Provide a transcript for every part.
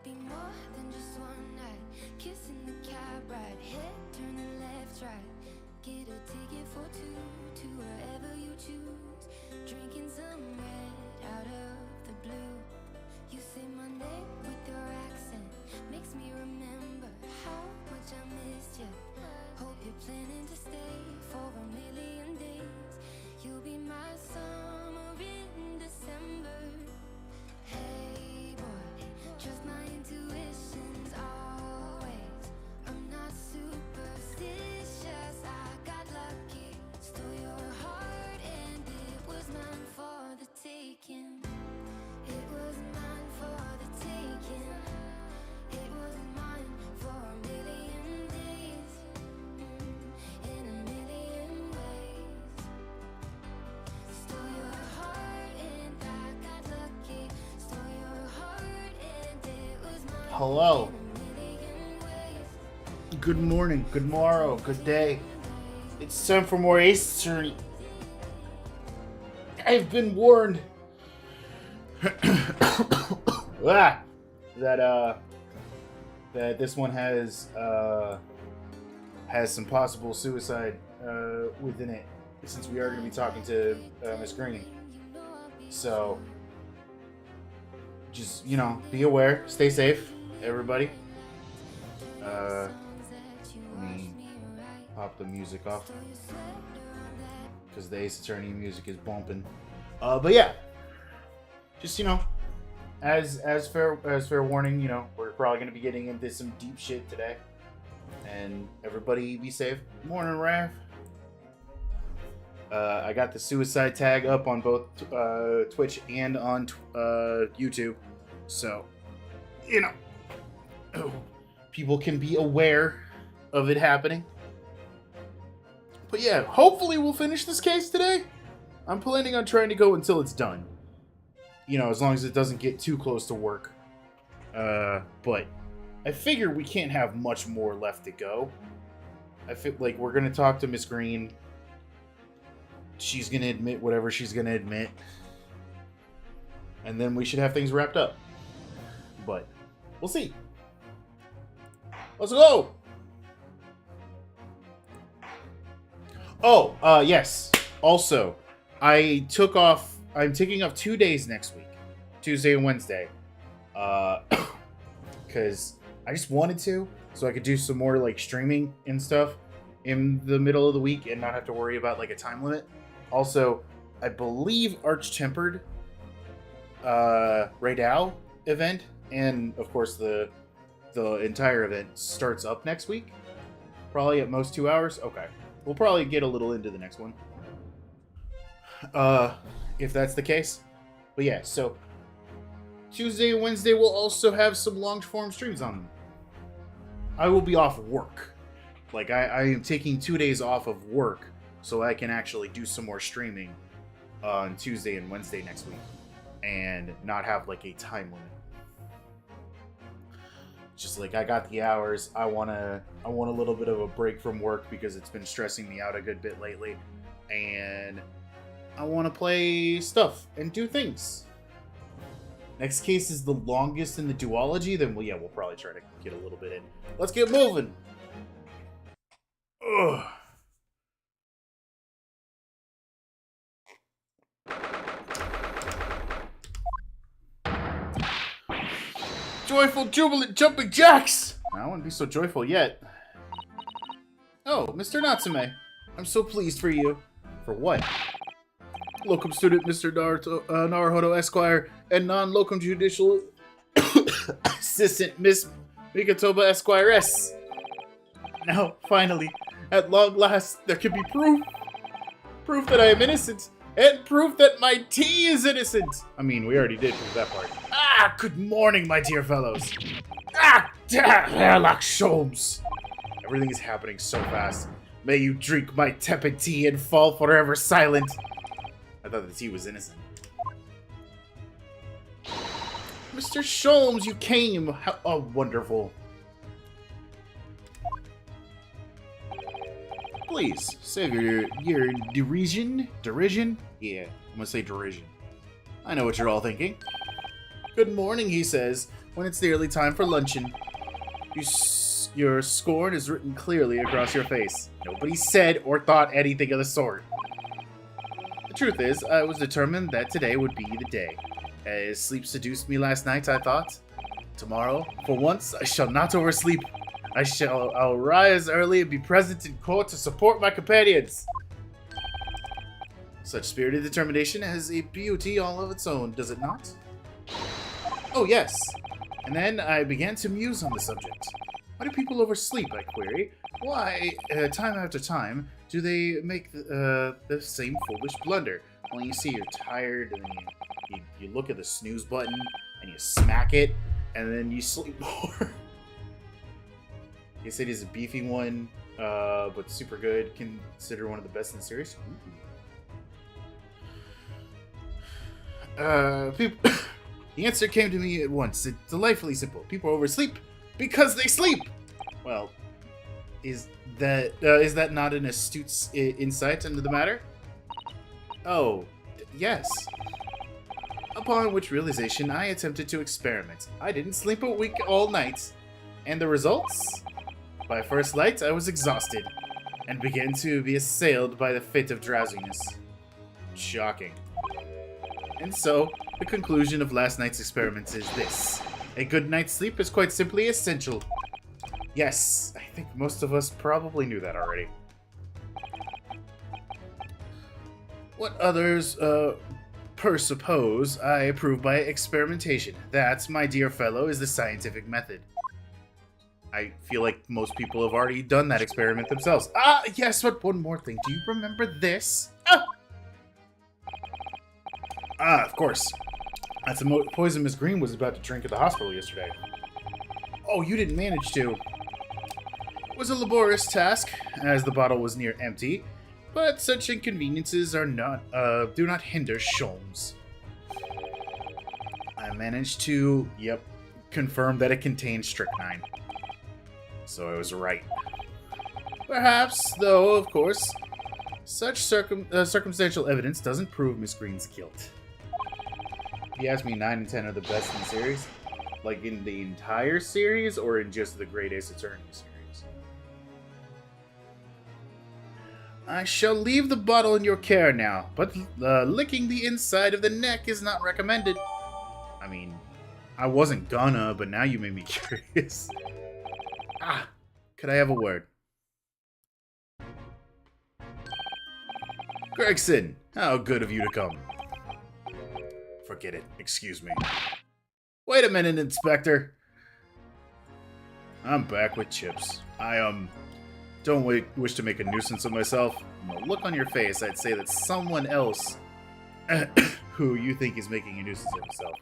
be more than just one night. Kissing the cab ride, head turning left, right. Get a ticket for two to wherever you choose. Drinking some red out of the blue. You say my name with your accent, makes me remember how much I missed you. Hope you're planning to stay for a million days. You'll be my summer in December. Hey boy, trust my intuitions always. I'm not superstitious, I got lucky. Stole your heart and it was mine for the taking. It was mine for the taking. It was mine for a million days, in a million ways. Stole your heart and I got lucky. Stole your heart and it was mine. Hello. In a million ways. Good morning, good morrow, good day. It's time for more Ace Attorney. I've been warned that this one has some possible suicide within it, since we are going to be talking to Miss Greeny. So just, be aware, stay safe, everybody. Let me pop the music off, because the Ace Attorney music is bumping. But yeah, just, as fair warning, we're probably going to be getting into some deep shit today. And everybody be safe. Morning, Raph. I got the suicide tag up on both Twitch and on YouTube. So, people can be aware of it happening. But yeah, hopefully we'll finish this case today. I'm planning on trying to go until it's done. As long as it doesn't get too close to work. But I figure we can't have much more left to go. I feel like we're going to talk to Miss Green. She's going to admit whatever she's going to admit. And then we should have things wrapped up. But we'll see. Let's go! Oh, yes. Also, I'm taking off 2 days next week. Tuesday and Wednesday. Because I just wanted to. So I could do some more, streaming and stuff in the middle of the week and not have to worry about, a time limit. Also, I believe Arch-Tempered Raydal event, and, of course, the entire event starts up next week. Probably at most 2 hours. Okay. We'll probably get a little into the next one. If that's the case. But yeah, so Tuesday and Wednesday will also have some long-form streams on them. I will be off work. I am taking 2 days off of work so I can actually do some more streaming on Tuesday and Wednesday next week and not have a time limit. Just I got the hours. I want a little bit of a break from work because it's been stressing me out a good bit lately, and I want to play stuff and do things. Next case is the longest in the duology. Then we'll probably try to get a little bit in. Let's get moving. Ugh. Joyful, jubilant, jumping jacks! I wouldn't be so joyful yet. Oh, Mr. Natsume. I'm so pleased for you. For what? Locum student Mr. Naruhodo Esquire and non-locum judicial assistant Miss Mikatoba Esquiress. Now, finally, at long last, there can be proof. Proof that I am innocent. And proof that my tea is innocent. I mean, we already did prove that part. Ah, good morning, my dear fellows. Ah, Herlock Sholmes. Everything is happening so fast. May you drink my tepid tea and fall forever silent. I thought the tea was innocent. Mr. Sholmes, you came. How wonderful. Please, save your derision? Derision? Yeah, I'm gonna say derision. I know what you're all thinking. Good morning, he says. when it's nearly time for luncheon. Your scorn is written clearly across your face. Nobody said or thought anything of the sort. The truth is, I was determined that today would be the day. As sleep seduced me last night, I thought, tomorrow, for once, I shall not oversleep. I'll rise early and be present in court to support my companions. Such spirited determination has a beauty all of its own, does it not? Oh, yes. And then I began to muse on the subject. Why do people oversleep, I query? Why, time after time, do they make the same foolish blunder? Well, you see you're tired, and then you look at the snooze button, and you smack it, and then you sleep more. You said he's a beefy one, but super good. Considered one of the best in the series. People... The answer came to me at once. It's delightfully simple. People oversleep because they sleep. Well, is that not an astute insight into the matter? Oh, yes. Upon which realization, I attempted to experiment. I didn't sleep a week all night. And the results? By first light, I was exhausted, and began to be assailed by the fit of drowsiness. Shocking. And so, the conclusion of last night's experiments is this. A good night's sleep is quite simply essential. Yes, I think most of us probably knew that already. What others, presuppose I prove by experimentation. That, my dear fellow, is the scientific method. I feel like most people have already done that experiment themselves. Ah, yes, but one more thing. Do you remember this? Of course. That's the poison Miss Green was about to drink at the hospital yesterday. Oh, you didn't manage to. It was a laborious task, as the bottle was near empty, but such inconveniences are do not hinder Sholmes. I managed to, confirm that it contained strychnine. So I was right. Perhaps, though, of course, such circumstantial evidence doesn't prove Miss Green's guilt. If you ask me, 9 and 10 are the best in the series. Like in the entire series, or in just the Great Ace Attorney series? I shall leave the bottle in your care now, but licking the inside of the neck is not recommended. I mean, I wasn't gonna, but now you made me curious. Could I have a word? Gregson, how good of you to come. Forget it. Excuse me. Wait a minute, Inspector. I'm back with Chips. I, don't wish to make a nuisance of myself. From the look on your face, I'd say that someone else who you think is making a nuisance of himself.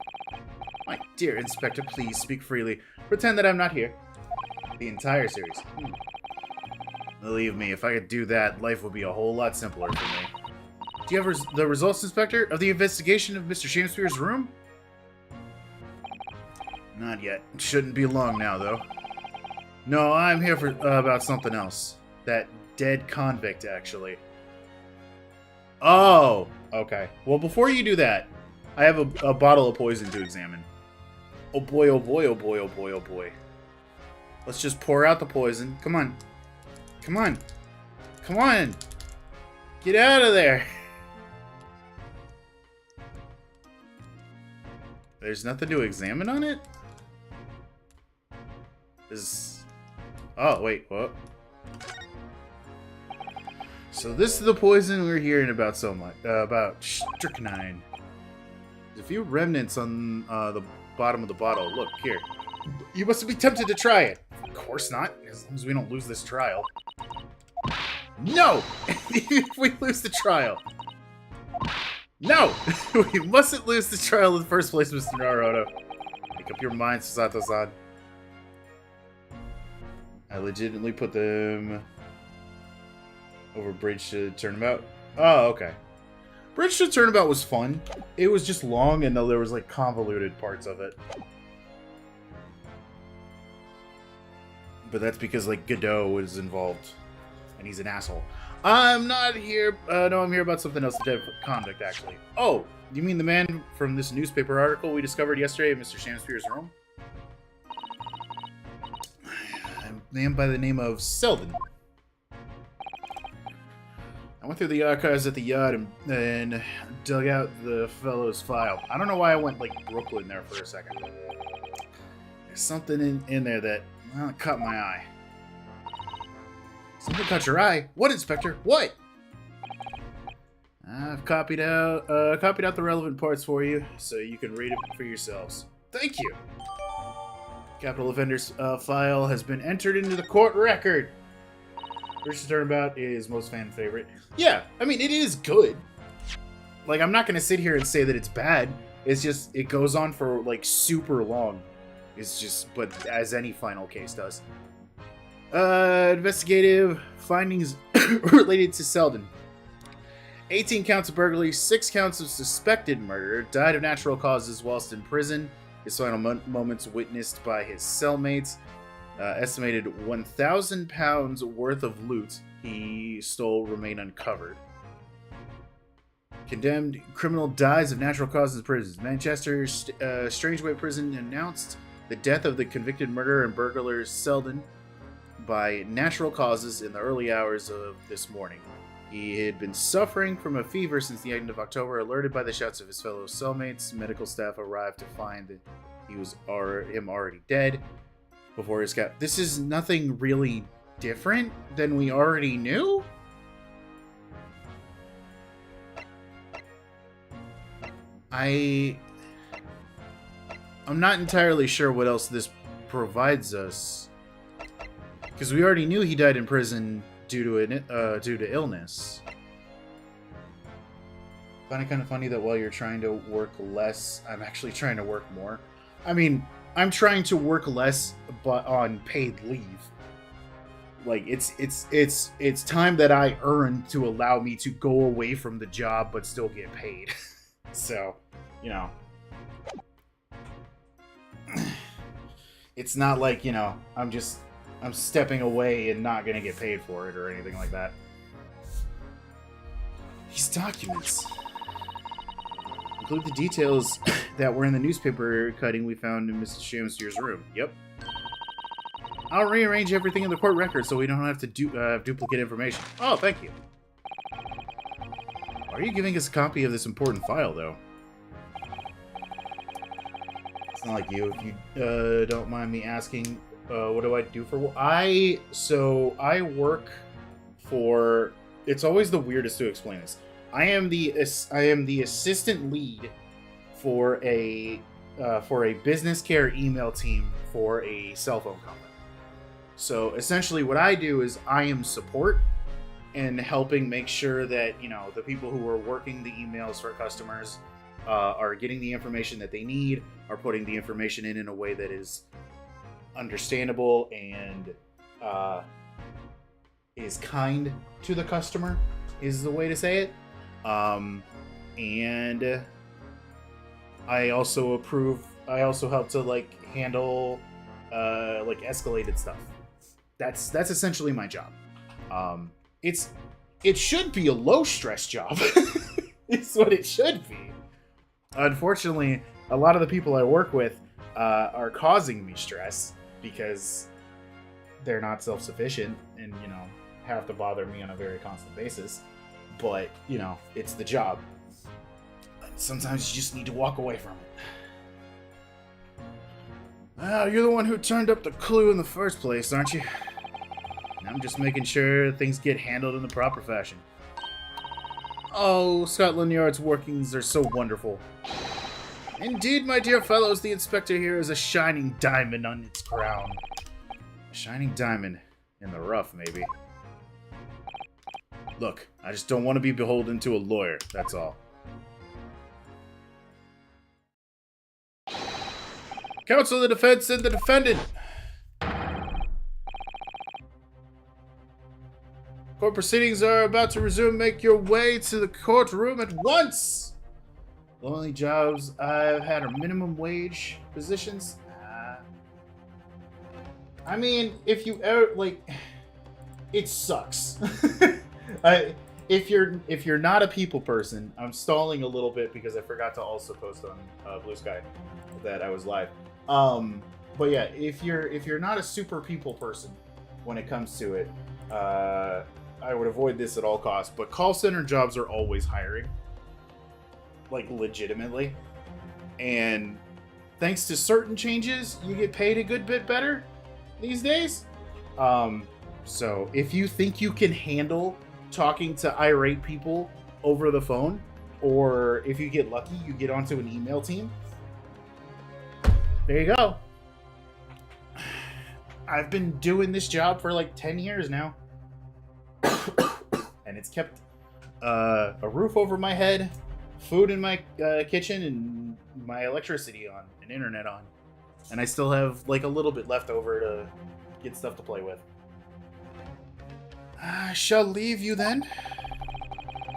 My dear Inspector, please speak freely. Pretend that I'm not here. The entire series. Believe me, if I could do that, life would be a whole lot simpler for me. Do you have the results, Inspector, of the investigation of Mr. Shakespeare's room? Not yet. It shouldn't be long now, though. No, I'm here for about something else. That dead convict, actually. Oh, okay. Well, before you do that, I have a bottle of poison to examine. Oh boy, oh boy, oh boy, oh boy, oh boy. Let's just pour out the poison. Come on. Come on. Come on. Get out of there. There's nothing to examine on it? Oh, wait, what? So this is the poison we're hearing about so much. About strychnine. There's a few remnants on the bottom of the bottle. Look, here. You must be tempted to try it. Of course not, as long as we don't lose this trial. No! If we lose the trial. No! We mustn't lose the trial in the first place, Mr. Naruto. Make up your mind, Sato-san. I legitimately put them over Bridge to Turnabout. Oh, okay. Bridge to Turnabout was fun. It was just long and there was like convoluted parts of it. But that's because like Godot was involved. And he's an asshole. I'm not here. No, I'm here about something else. The dead convict, actually. Oh, you mean the man from this newspaper article we discovered yesterday in Mr. Shakespeare's room? man by the name of Selden. I went through the archives at the yacht and dug out the fellow's file. I don't know why I went, like, Brooklyn there for a second. There's something in there that, well, it caught my eye. Something caught your eye? What, Inspector? What? I've copied out the relevant parts for you, so you can read it for yourselves. Thank you. Capital Offenders file has been entered into the court record. Richard Turnabout is most fan favorite. Yeah, I mean, it is good. Like, I'm not going to sit here and say that it's bad. It's just, it goes on for, like, super long. It's just, but as any final case does. Investigative findings related to Selden. 18 counts of burglary, 6 counts of suspected murder, died of natural causes whilst in prison. His final moments witnessed by his cellmates. Estimated 1,000 pounds worth of loot he stole remain uncovered. Condemned criminal dies of natural causes in prisons. Manchester Strangeway Prison announced the death of the convicted murderer and burglar Selden by natural causes in the early hours of this morning. He had been suffering from a fever since the end of October. Alerted by the shouts of his fellow cellmates, medical staff arrived to find that he was already dead. Before his cap. This is nothing really different than we already knew? I'm not entirely sure what else this provides us. Because we already knew he died in prison due to illness. I find it kind of funny that while you're trying to work less, I'm actually trying to work more. I mean, I'm trying to work less, but on paid leave. Like, it's time that I earn to allow me to go away from the job, but still get paid. So, you know. It's not like, you know, I'm stepping away and not gonna get paid for it or anything like that. These documents include the details that were in the newspaper cutting we found in Mrs. Sham's room. Yep. I'll rearrange everything in the court record so we don't have to duplicate information. Oh, thank you. Why are you giving us a copy of this important file, though? It's not like you. If you don't mind me asking, what do I do for work? I work for... It's always the weirdest to explain this. I am the assistant lead for a business care email team for a cell phone company. So essentially what I do is I am support and helping make sure that, you know, the people who are working the emails for customers are getting the information that they need, are putting the information in a way that is understandable and is kind to the customer, is the way to say it. And I also help to, like, handle like escalated stuff. That's essentially my job. It should be a low stress job. It's what it should be. Unfortunately, a lot of the people I work with are causing me stress because they're not self-sufficient and, you know, have to bother me on a very constant basis. But, you know, it's the job. Sometimes you just need to walk away from it. Oh, you're the one who turned up the clue in the first place, aren't you? I'm just making sure things get handled in the proper fashion. Oh, Scotland Yard's workings are so wonderful. Indeed, my dear fellows, the inspector here is a shining diamond on its crown. A shining diamond in the rough, maybe. Look, I just don't want to be beholden to a lawyer, that's all. Counsel the defense and the defendant! Court proceedings are about to resume. Make your way to the courtroom at once! The only jobs I've had are minimum wage positions. I mean, if you ever, like, it sucks. If you're not a people person, I'm stalling a little bit because I forgot to also post on Blue Sky that I was live. But yeah, if you're not a super people person, when it comes to it. I would avoid this at all costs, but call center jobs are always hiring. Like, legitimately. And thanks to certain changes, you get paid a good bit better these days. So if you think you can handle talking to irate people over the phone, or if you get lucky, you get onto an email team, there you go. I've been doing this job for like 10 years now. And it's kept a roof over my head, food in my kitchen, and my electricity on, and internet on. And I still have like a little bit left over to get stuff to play with. I shall leave you then.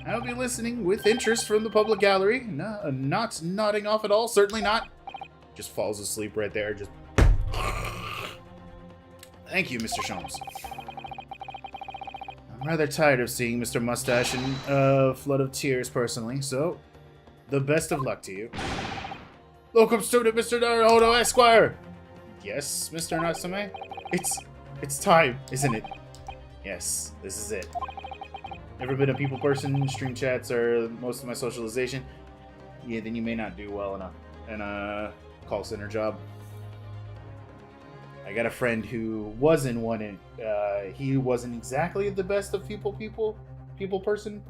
I'll be listening with interest from the public gallery. No, not nodding off at all, certainly not. Just falls asleep right there, just... Thank you, Mr. Shams. I'm rather tired of seeing Mr. Mustache in a flood of tears personally, so the best of luck to you. Locum student, Mr. Naruhodo, Esquire! Yes, Mr. Natsume? It's time, isn't it? Yes, this is it. Never been a people person, stream chats are most of my socialization. Yeah, then you may not do well enough in a call center job. I got a friend who was in one, and he wasn't exactly the best of people person.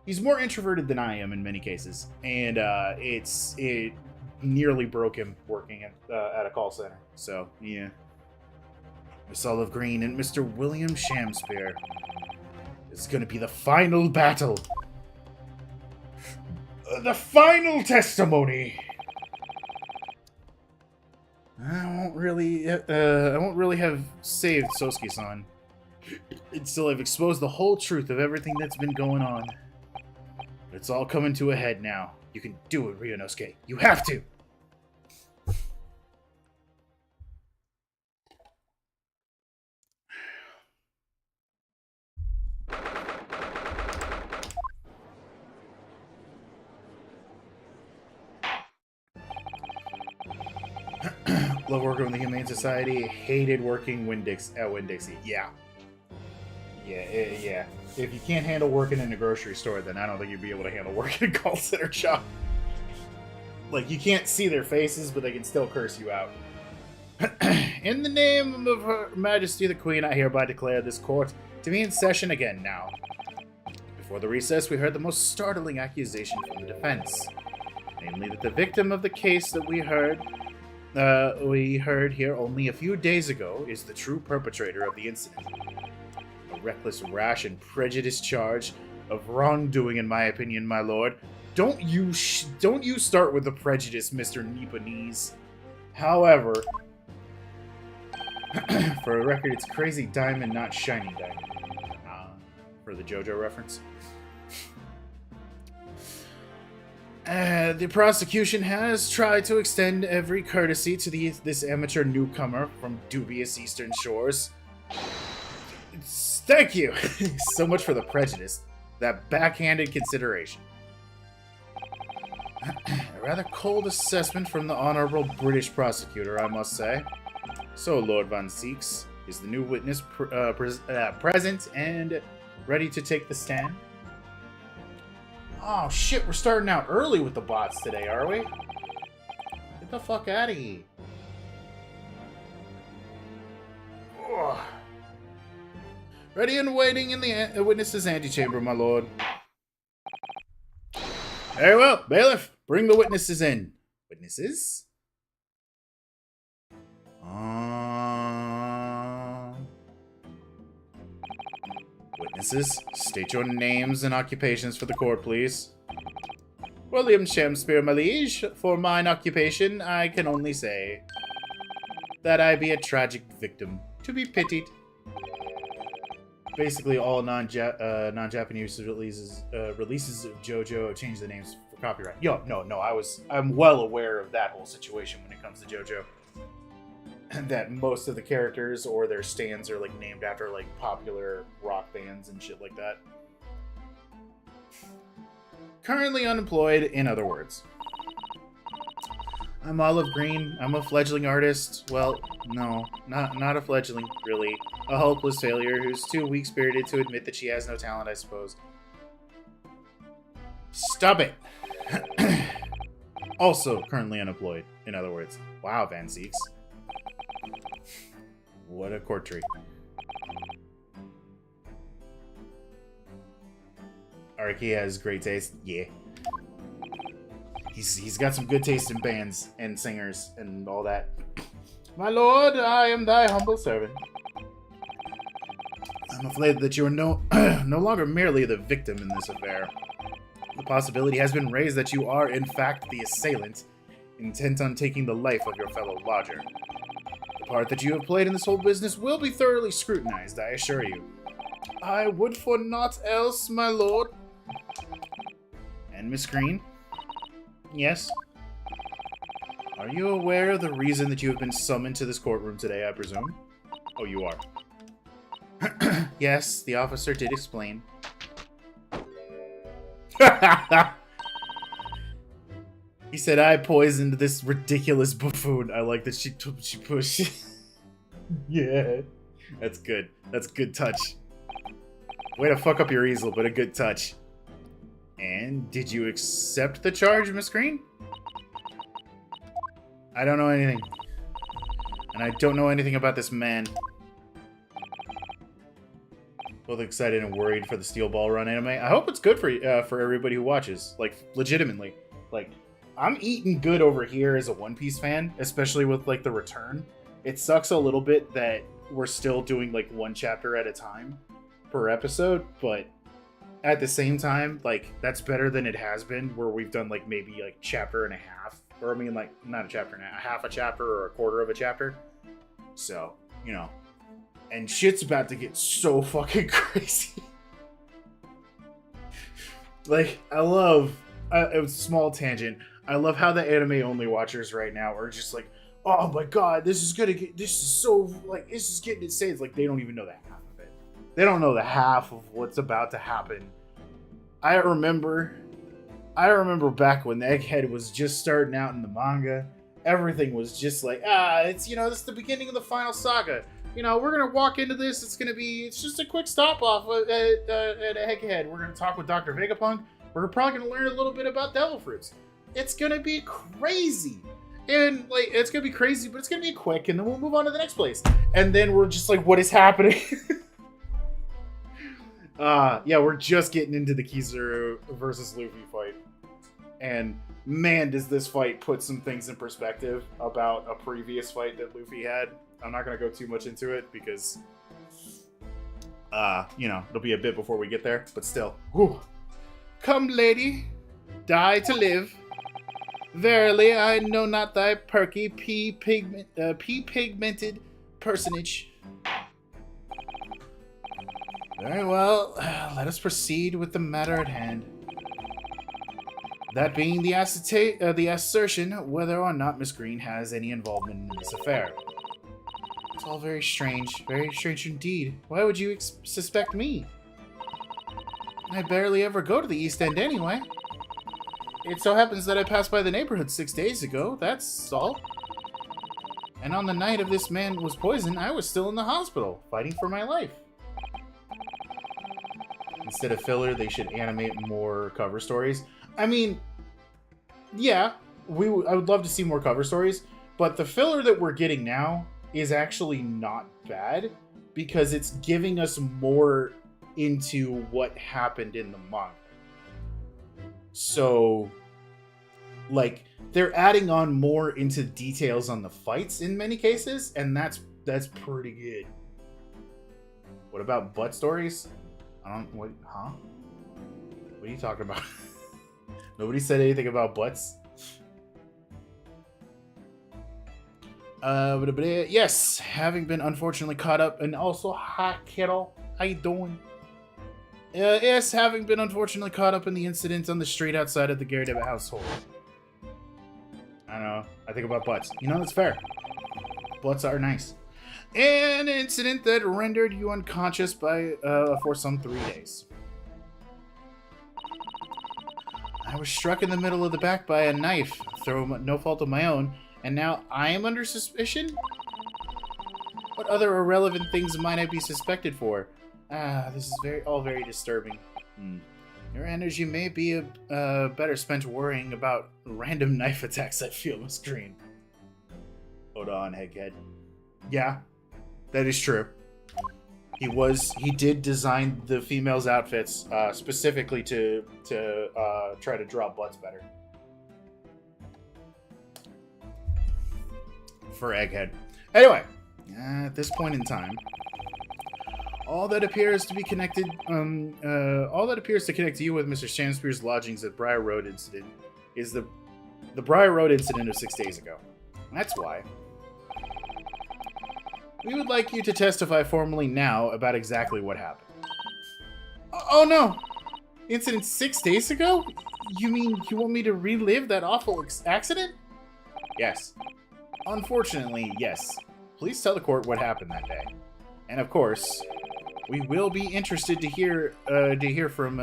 He's more introverted than I am in many cases, and it nearly broke him working at a call center. So yeah, Miss Olive Green and Mr. William Shamspeare. It's gonna be the final battle, the final testimony. I won't really have saved Sosuke-san until I've exposed the whole truth of everything that's been going on. But it's all coming to a head now. You can do it, Ryunosuke. You have to! Love working with the Humane Society. Hated working at Winn-Dixie. Yeah. Yeah. If you can't handle working in a grocery store, then I don't think you'd be able to handle working in a call center job. Like, you can't see their faces, but they can still curse you out. In the name of Her Majesty the Queen, I hereby declare this court to be in session again now. Before the recess, we heard the most startling accusation from the defense. Namely that the victim of the case that we heard here only a few days ago is the true perpetrator of the incident. A reckless, rash, and prejudiced charge of wrongdoing, in my opinion, my lord. Don't you start with the prejudice, Mr. Nipponese. However, for a record, it's crazy diamond, not shiny diamond. For the JoJo reference. The prosecution has tried to extend every courtesy to this amateur newcomer from dubious eastern shores. Thank you! So much for the prejudice. That backhanded consideration. A rather cold assessment from the Honorable British Prosecutor, I must say. So, Lord Von Seeks, is the new witness present and ready to take the stand? Oh shit, we're starting out early with the bots today, are we? Get the fuck out of here. Ugh. Ready and waiting in the witness's antechamber, my lord. Very well, bailiff, bring the witnesses in. Witnesses? Witnesses, state your names and occupations for the court, please. William Shamspeare, my liege. For mine occupation, I can only say that I be a tragic victim, to be pitied. Basically, all non-Japanese releases of JoJo have changed the names for copyright. I'm well aware of that whole situation when it comes to JoJo. That most of the characters or their stands are like named after like popular rock bands and shit like that. Currently unemployed, in other words. I'm Olive Green. I'm a fledgling artist. Well, no, not a fledgling, really. A hopeless failure who's too weak-spirited to admit that she has no talent, I suppose. Stop it! Also, currently unemployed, in other words. Wow, Van Zeeks. What a court tree. Arky has great taste. Yeah. He's got some good taste in bands and singers and all that. My lord, I am thy humble servant. I'm afraid that you are no longer merely the victim in this affair. The possibility has been raised that you are, in fact, the assailant, intent on taking the life of your fellow lodger. The part that you have played in this whole business will be thoroughly scrutinized, I assure you. I would for naught else, my lord. And Miss Green? Yes? Are you aware of the reason that you have been summoned to this courtroom today, I presume? Oh, you are. Yes, the officer did explain. He said, I poisoned this ridiculous buffoon. I like that she pushed. Yeah. That's good. That's good touch. Way to fuck up your easel, but a good touch. And did you accept the charge, Miss Green? I don't know anything. And I don't know anything about this man. Both excited and worried for the Steel Ball Run anime. I hope it's good for everybody who watches. Like, legitimately. Like, I'm eating good over here as a One Piece fan, especially with, like, the return. It sucks a little bit that we're still doing, like, one chapter at a time per episode, but at the same time, like, that's better than it has been, where we've done, like, maybe, like, chapter and a half. Or, I mean, like, not a chapter and a half a chapter or a quarter of a chapter. So, you know. And shit's about to get so fucking crazy. Like, I love... it was a small tangent. I love how the anime-only watchers right now are just like, oh my god, this is gonna get... This is so... Like, this is getting insane. It's like, they don't even know the half of it. They don't know the half of what's about to happen. I remember back when Egghead was just starting out in the manga, everything was just like, it's, you know, this is the beginning of the final saga. You know, we're going to walk into this, it's just a quick stop off at Egghead. We're going to talk with Dr. Vegapunk. We're probably going to learn a little bit about Devil Fruits. It's going to be crazy. And, like, it's going to be crazy, but it's going to be quick, and then we'll move on to the next place. And then we're just like, what is happening? Yeah, we're just getting into the Kizaru versus Luffy fight. And man, does this fight put some things in perspective about a previous fight that Luffy had. I'm not going to go too much into it because, you know, it'll be a bit before we get there, but still. Whew. Come, lady, die to live. Verily, I know not thy perky, pea-pigmented personage. Very well, let us proceed with the matter at hand. That being the assertion whether or not Miss Green has any involvement in this affair. It's all very strange indeed. Why would you suspect me? I barely ever go to the East End anyway. It so happens that I passed by the neighborhood 6 days ago, that's all. And on the night of this man was poisoned, I was still in the hospital, fighting for my life. Instead of filler, they should animate more cover stories. I mean, yeah, I would love to see more cover stories, but the filler that we're getting now is actually not bad because it's giving us more into what happened in the manga. So, like, they're adding on more into details on the fights in many cases, and that's pretty good. What about butt stories? What are you talking about? Nobody said anything about butts. Yes, having been unfortunately caught up, and also, hi, kiddo, how you doing? Yes, having been unfortunately caught up in the incident on the street outside of the Garrett household. I don't know, I think about butts. You know, that's fair. Butts are nice. An incident that rendered you unconscious for some 3 days. I was struck in the middle of the back by a knife, through no fault of my own, and now I am under suspicion? What other irrelevant things might I be suspected for? This is all very disturbing. Your energy may be better spent worrying about random knife attacks I feel on screen. Hold on, Egghead. Yeah, that is true. He did design the females' outfits specifically to try to draw butts better. For Egghead. Anyway, at this point in time, all that appears to connect you with Mr. Shamspeare's lodgings at Briar Road incident is the Briar Road incident of 6 days ago. That's why. We would like you to testify formally now about exactly what happened. Oh no! Incident 6 days ago? You mean you want me to relive that awful accident? Yes. Unfortunately, yes. Please tell the court what happened that day. And of course, we will be interested to hear from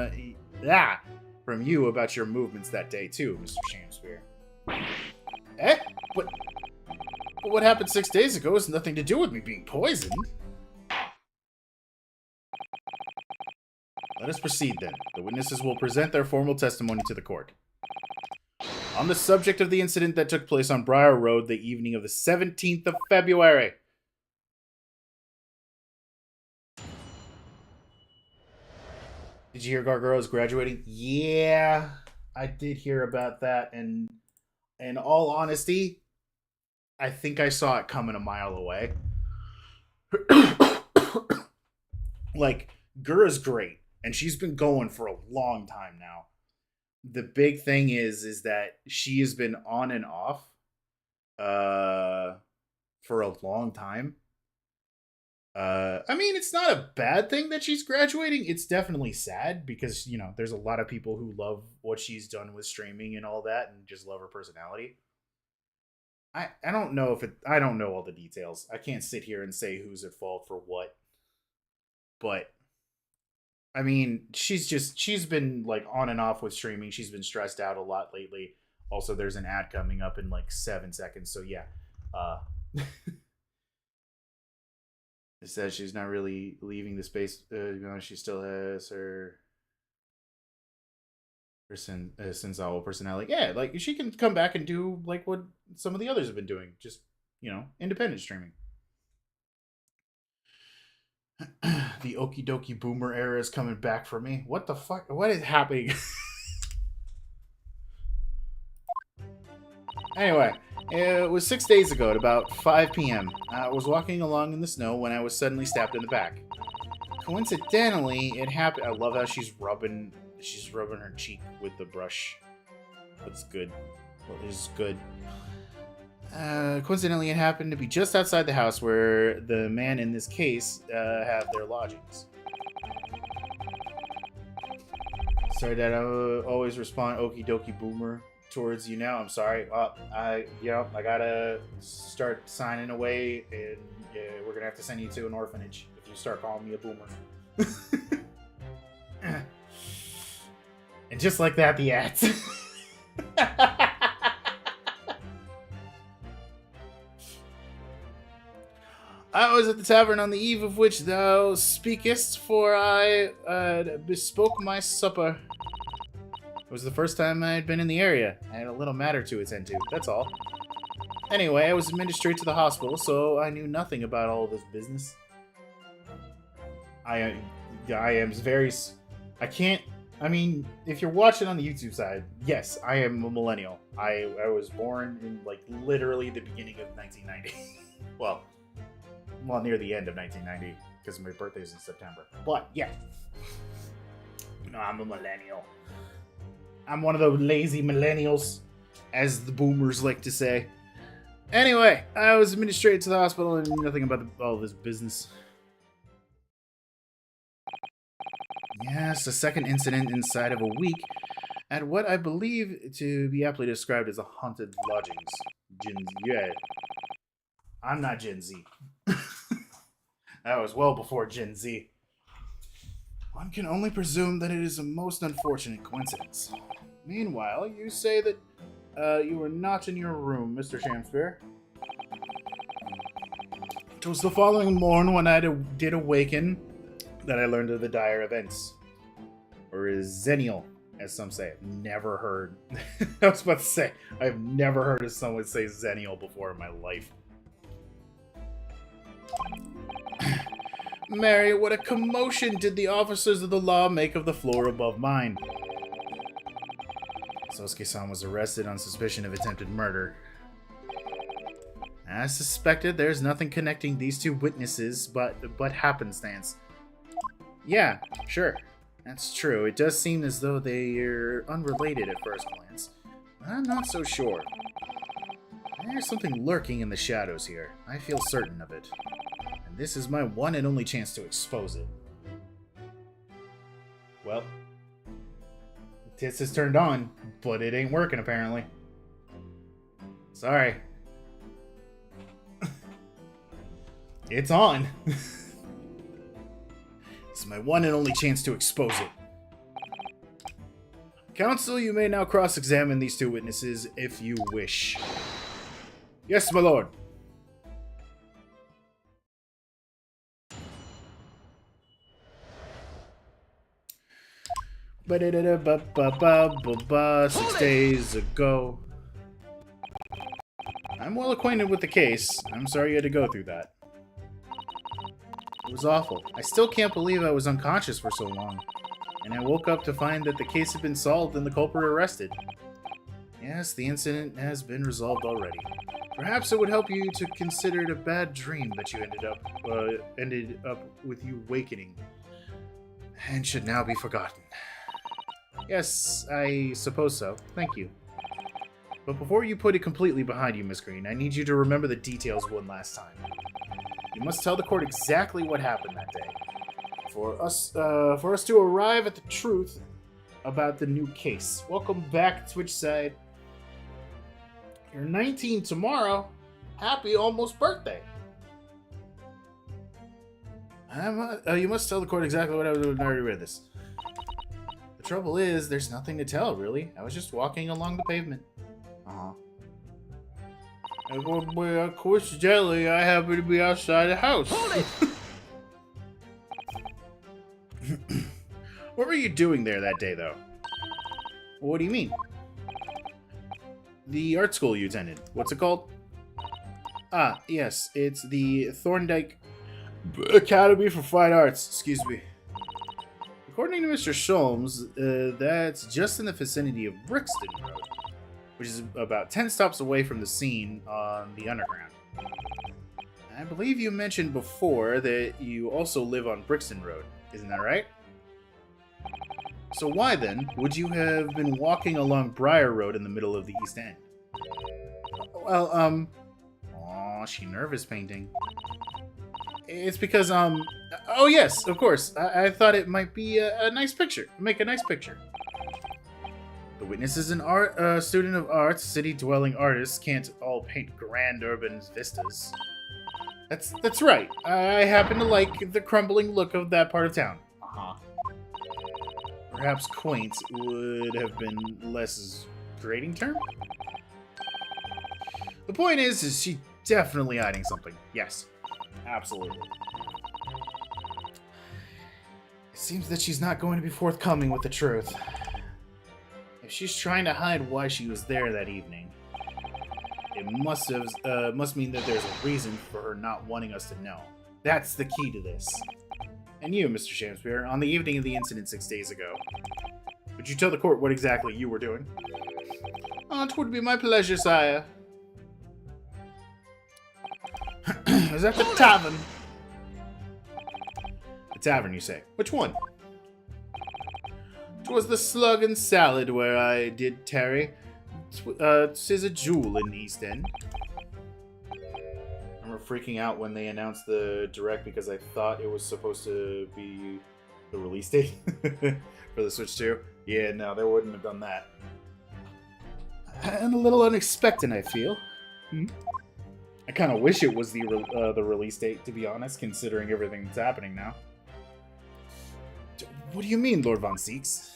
you about your movements that day too, Mr. Shamspeare. But what happened 6 days ago has nothing to do with me being poisoned. Let us proceed then. The witnesses will present their formal testimony to the court. On the subject of the incident that took place on Briar Road the evening of the 17th of February. Did you hear Gargoyle is graduating? Yeah, I did hear about that, and in all honesty, I think I saw it coming a mile away. Like, Gura's great, and she's been going for a long time now. The big thing is that she has been on and off for a long time. I mean, it's not a bad thing that she's graduating. It's definitely sad because, you know, there's a lot of people who love what she's done with streaming and all that and just love her personality. I don't know I don't know all the details. I can't sit here and say who's at fault for what. But I mean, she's been like on and off with streaming. She's been stressed out a lot lately. Also, there's an ad coming up in like 7 seconds. So yeah. It says she's not really leaving the space. She still has her sensual personality. Yeah, like she can come back and do like what some of the others have been doing. Just, you know, independent streaming. The Okie Dokie Boomer era is coming back for me. What the fuck? What is happening? Anyway, it was 6 days ago at about 5 p.m. I was walking along in the snow when I was suddenly stabbed in the back. Coincidentally, it happened. I love how she's rubbing her cheek with the brush. That's good. Well, it's good. Coincidentally, it happened to be just outside the house where the man in this case have their lodgings. Sorry that I always respond Okie Dokie Boomer towards you now. I'm sorry. I gotta start signing away, and we're gonna have to send you to an orphanage if you start calling me a boomer. And just like that, the ads. I was at the tavern on the eve of which thou speakest, for I bespoke my supper. It was the first time I had been in the area. I had a little matter to attend to, that's all. Anyway, I was admitted straight to the hospital, so I knew nothing about all of this business. I am very... I mean, if you're watching on the YouTube side, yes, I am a millennial. I was born in, like, literally the beginning of 1990. well, near the end of 1990, because my birthday's in September. But, yeah. No, I'm a millennial. I'm one of those lazy millennials, as the boomers like to say. Anyway, I was admitted straight to the hospital and knew nothing about all this business. Yes, a second incident inside of a week at what I believe to be aptly described as a haunted lodgings. Yeah. I'm not Gen Z. That was well before Gen Z. One can only presume that it is a most unfortunate coincidence. Meanwhile, you say that you were not in your room, Mr. Shamspear. It was the following morn when I did awaken that I learned of the dire events. Or Zenial, as some say. I've never heard. I was about to say, I've never heard of someone say Zenial before in my life. Mary, what a commotion did the officers of the law make of the floor above mine. Sosuke-san was arrested on suspicion of attempted murder. As suspected, there's nothing connecting these two witnesses but happenstance. Yeah, sure. That's true. It does seem as though they're unrelated at first glance. I'm not so sure. There's something lurking in the shadows here. I feel certain of it. And this is my one and only chance to expose it. Well, Tits is turned on, but it ain't working apparently. Sorry. It's on. It's my one and only chance to expose it. Counsel, you may now cross-examine these two witnesses if you wish. Yes, my lord. Ba-da-da-da-ba-ba-ba-ba-ba, 6 days ago. I'm well acquainted with the case. I'm sorry you had to go through that. It was awful. I still can't believe I was unconscious for so long. And I woke up to find that the case had been solved and the culprit arrested. Yes, the incident has been resolved already. Perhaps it would help you to consider it a bad dream that you ended up with you wakening. And should now be forgotten. Yes, I suppose so. Thank you. But before you put it completely behind you, Miss Green, I need you to remember the details one last time. You must tell the court exactly what happened that day. For us to arrive at the truth about the new case. Welcome back, Twitch side. You're 19 tomorrow. Happy almost birthday. You must tell the court exactly what I already read this. The trouble is, there's nothing to tell, really. I was just walking along the pavement. Coincidentally, I happen to be outside the house. Hold it! What were you doing there that day, though? What do you mean? The art school you attended. What's it called? Ah, yes. It's the Thorndike Academy for Fine Arts. Excuse me. According to Mr. Sholmes, that's just in the vicinity of Brixton Road, which is about 10 stops away from the scene on the Underground. I believe you mentioned before that you also live on Brixton Road. Isn't that right? So why, then, would you have been walking along Briar Road in the middle of the East End? Well, Aw, she nervous painting. It's because, oh yes, of course. I thought it might be a nice picture. Make a nice picture. The witness is an student of arts. City-dwelling artists can't all paint grand urban vistas. That's right. I happen to like the crumbling look of that part of town. Perhaps quaint would have been less grading term? The point is she definitely hiding something. Yes. Absolutely. It seems that she's not going to be forthcoming with the truth. If she's trying to hide why she was there that evening, it must mean that there's a reason for her not wanting us to know. That's the key to this. And you, Mr. Shamspear, on the evening of the incident 6 days ago, would you tell the court what exactly you were doing? Oh, it would be my pleasure, sire. I was at the tavern. The tavern, you say? Which one? It was the Slug and Salad where I did tarry. 'Tis a jewel in East End. I remember freaking out when they announced the direct because I thought it was supposed to be the release date for the Switch 2. Yeah, no, they wouldn't have done that. And a little unexpected, I feel. I kind of wish it was the release date, to be honest, considering everything that's happening now. What do you mean, Lord Von Seeks?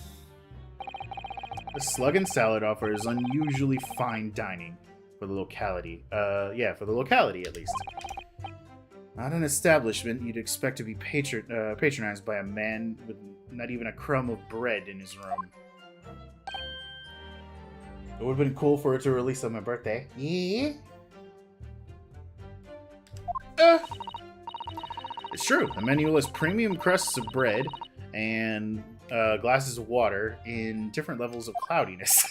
The Slug and Salad offers unusually fine dining for the locality. Yeah, for the locality at least. Not an establishment you'd expect to be patronized by a man with not even a crumb of bread in his room. It would have been cool for it to release on my birthday. Yeah. It's true. The menu lists premium crusts of bread and glasses of water in different levels of cloudiness.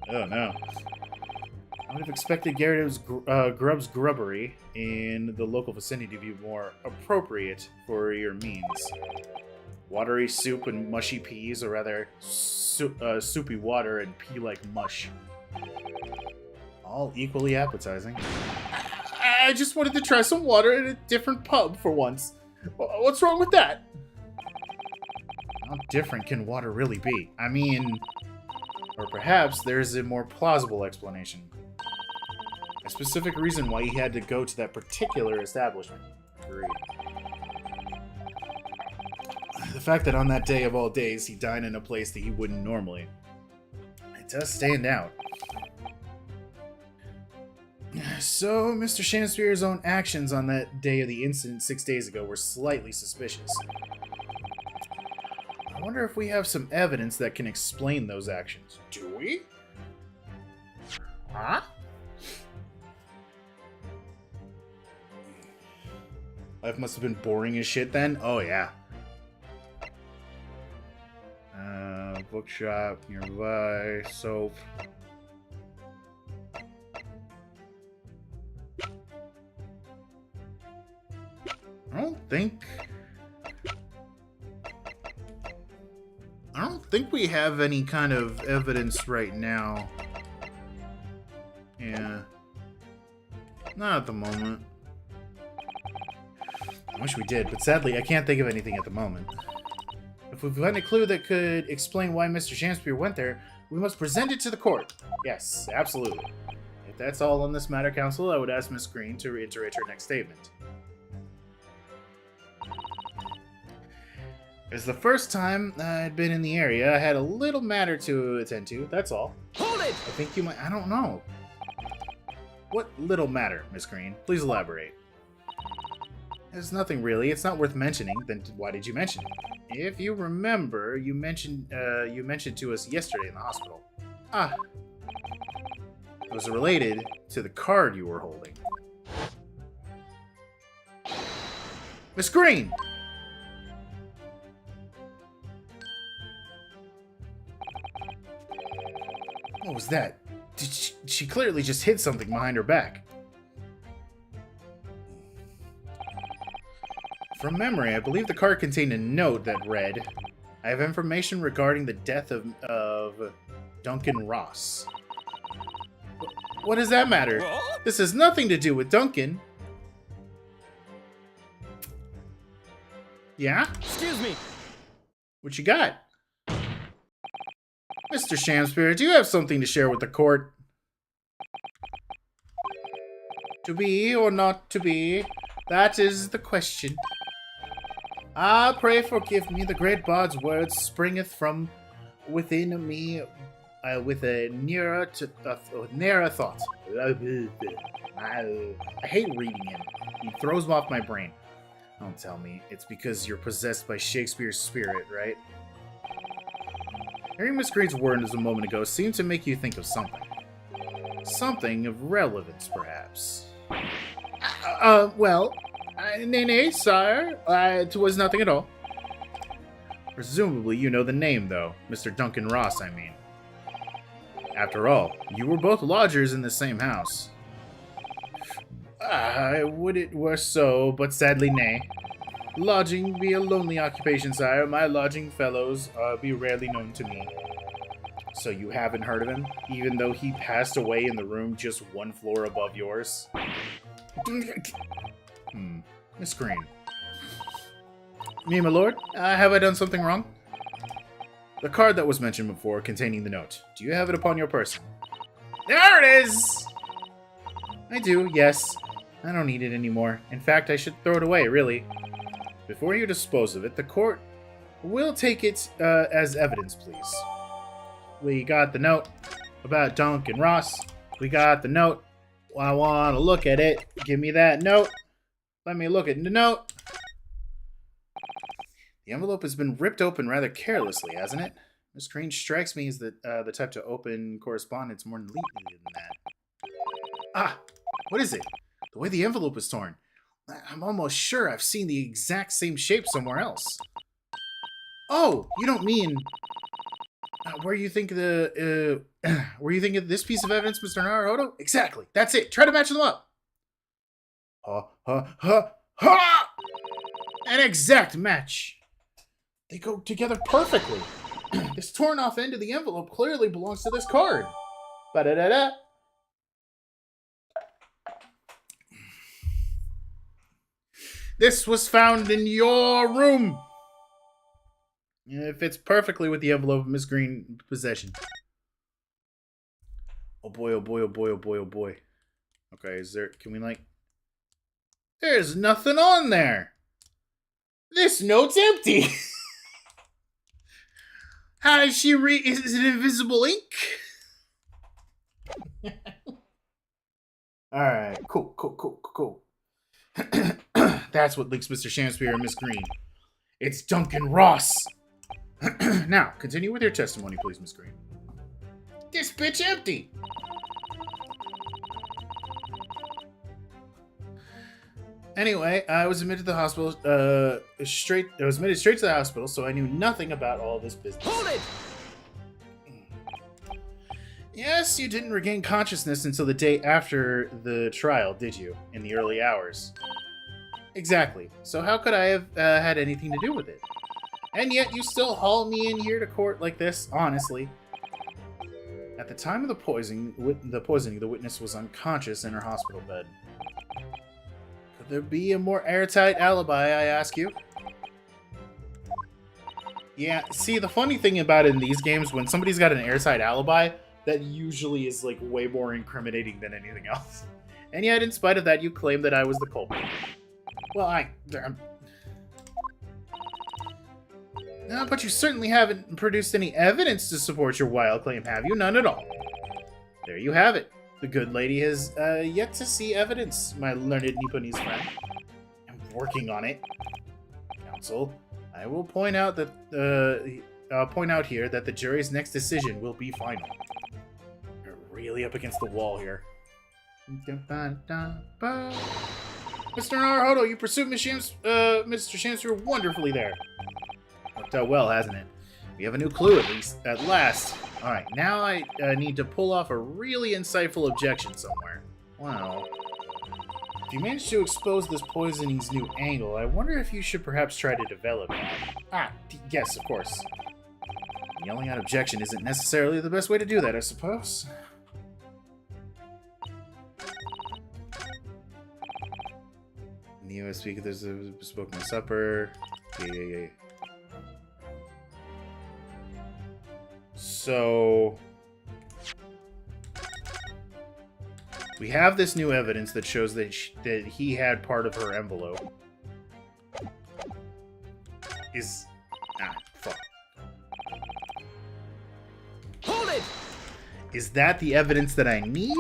Oh no. I would have expected Gyarados Grub's Grubbery in the local vicinity to be more appropriate for your means. Watery soup and mushy peas, or rather, soupy water and pea-like mush. All equally appetizing. I just wanted to try some water at a different pub for once. What's wrong with that? How different can water really be? I mean... Or perhaps there's a more plausible explanation. A specific reason why he had to go to that particular establishment. Agreed. The fact that on that day of all days, he dined in a place that he wouldn't normally. It does stand out. So, Mr. Shamspeare's own actions on that day of the incident 6 days ago were slightly suspicious. I wonder if we have some evidence that can explain those actions. Do we? Huh? Life must have been boring as shit then? Oh, yeah. Bookshop nearby, soap. I don't think we have any kind of evidence right now. Yeah. Not at the moment. I wish we did, but sadly I can't think of anything at the moment. If we find a clue that could explain why Mr. Shamspeare went there, we must present it to the court. Yes, absolutely. If that's all on this matter, Counsel, I would ask Miss Green to reiterate her next statement. It's the first time I'd been in the area. I had a little matter to attend to, that's all. Hold it! I think you might... I don't know. What little matter, Miss Green? Please elaborate. There's nothing really. It's not worth mentioning. Then why did you mention it? If you remember, you mentioned to us yesterday in the hospital. Ah. It was related to the card you were holding. Miss Green! What was that? She clearly just hit something behind her back. From memory, I believe the card contained a note that read, I have information regarding the death of Duncan Ross. What does that matter? This has nothing to do with Duncan. Yeah? Excuse me. What you got? Mr. Shamspeare, do you have something to share with the court? To be or not to be? That is the question. Ah, pray forgive me, the great bard's word springeth from within me with a nearer thought. I hate reading him. He throws him off my brain. Don't tell me. It's because you're possessed by Shakespeare's spirit, right? Hearing Miss Green's words a moment ago seemed to make you think of something. Something of relevance, perhaps. Well... nay, sire. It was nothing at all. Presumably you know the name, though. Mr. Duncan Ross, I mean. After all, you were both lodgers in the same house. I would it were so, but sadly nay. Lodging be a lonely occupation, sire. My lodging fellows be rarely known to me. So you haven't heard of him, even though he passed away in the room just one floor above yours? Miss Green. Me, my lord? Have I done something wrong? The card that was mentioned before, containing the note. Do you have it upon your person? There it is! I do, yes. I don't need it anymore. In fact, I should throw it away, really. Before you dispose of it, the court will take it as evidence, please. We got the note about Duncan Ross. We got the note. I want to look at it. Give me that note. Let me look at the note. The envelope has been ripped open rather carelessly, hasn't it? Miss Green strikes me as the type to open correspondence more neatly than that. Ah, what is it? The way the envelope is torn. I'm almost sure I've seen the exact same shape somewhere else. Oh, you don't mean... where you think the... where you think of this piece of evidence, Mr. Naruhodo? Exactly, that's it. Try to match them up. Ha, ha, ha, ha! An exact match. They go together perfectly. This torn off end of the envelope clearly belongs to this card. Ba-da-da-da. This was found in your room. It fits perfectly with the envelope of Miss Green possession. Oh boy, oh boy, oh boy, oh boy, oh boy. Okay, can we like... There's nothing on there. This note's empty. How does she read? Is it invisible ink? Alright, cool. That's what links Mr. Shamspear and Miss Green. It's Duncan Ross. Now, continue with your testimony, please, Miss Green. This bitch empty. Anyway, I was admitted to the hospital. I was admitted straight to the hospital, so I knew nothing about all this business. Hold it! Yes, you didn't regain consciousness until the day after the trial, did you? In the early hours. Exactly. So how could I have had anything to do with it? And yet you still haul me in here to court like this, honestly. At the time of the poisoning, the witness was unconscious in her hospital bed. Could there be a more airtight alibi, I ask you? Yeah, see, the funny thing about it in these games, when somebody's got an airtight alibi, that usually is, like, way more incriminating than anything else. And yet, in spite of that, you claim that I was the culprit. Well, but you certainly haven't produced any evidence to support your wild claim, have you? None at all. There you have it. The good lady has yet to see evidence, my learned Nipponese friend. I'm working on it. Counsel, I will point out that here that the jury's next decision will be final. You're really up against the wall here. Mr. Naruhodo, you pursued Mr. Shamspear wonderfully there. Worked out well, hasn't it? We have a new clue, at last. Alright, now I need to pull off a really insightful objection somewhere. Wow. If you manage to expose this poisoning's new angle, I wonder if you should perhaps try to develop that. Yes, of course. Yelling out objection isn't necessarily the best way to do that, I suppose. In the U.S. speaker, there's a bespoken supper. Yeah. So we have this new evidence that shows that he had part of her envelope. Fuck. Hold it! Is that the evidence that I need?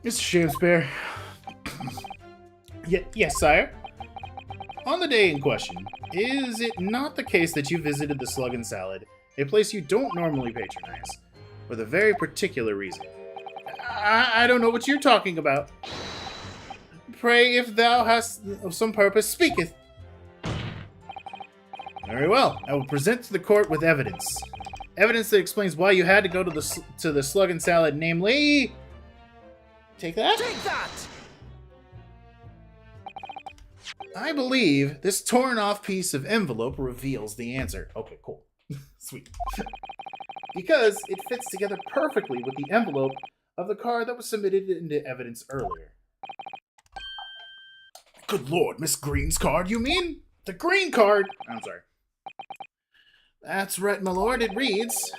Mr. Shamspear. Yes, sire? On the day in question, is it not the case that you visited the Slug and Salad, a place you don't normally patronize, for the very particular reason? I don't know what you're talking about. Pray, if thou hast of some purpose, speaketh. Very well. I will present to the court with evidence. Evidence that explains why you had to go to the Slug and Salad, namely... Take that? Take that! I believe this torn off piece of envelope reveals the answer. Okay, cool. Sweet. Because it fits together perfectly with the envelope of the card that was submitted into evidence earlier. Good lord, Miss Green's card, you mean? The green card! I'm sorry. That's right, my lord, it reads,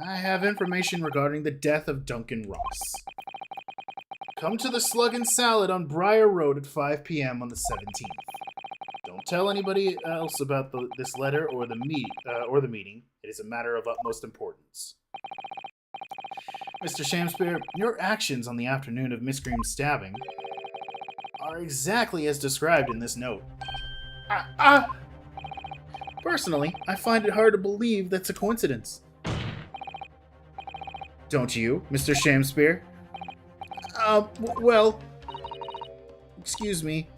I have information regarding the death of Duncan Ross. Come to the Slug and Salad on Briar Road at 5 p.m. on the 17th. Don't tell anybody else about this letter or the meeting. It is a matter of utmost importance. Mr. Shamspeare, your actions on the afternoon of Miss Green's stabbing are exactly as described in this note. Personally, I find it hard to believe that's a coincidence. Don't you, Mr. Shamspeare? Well... Excuse me.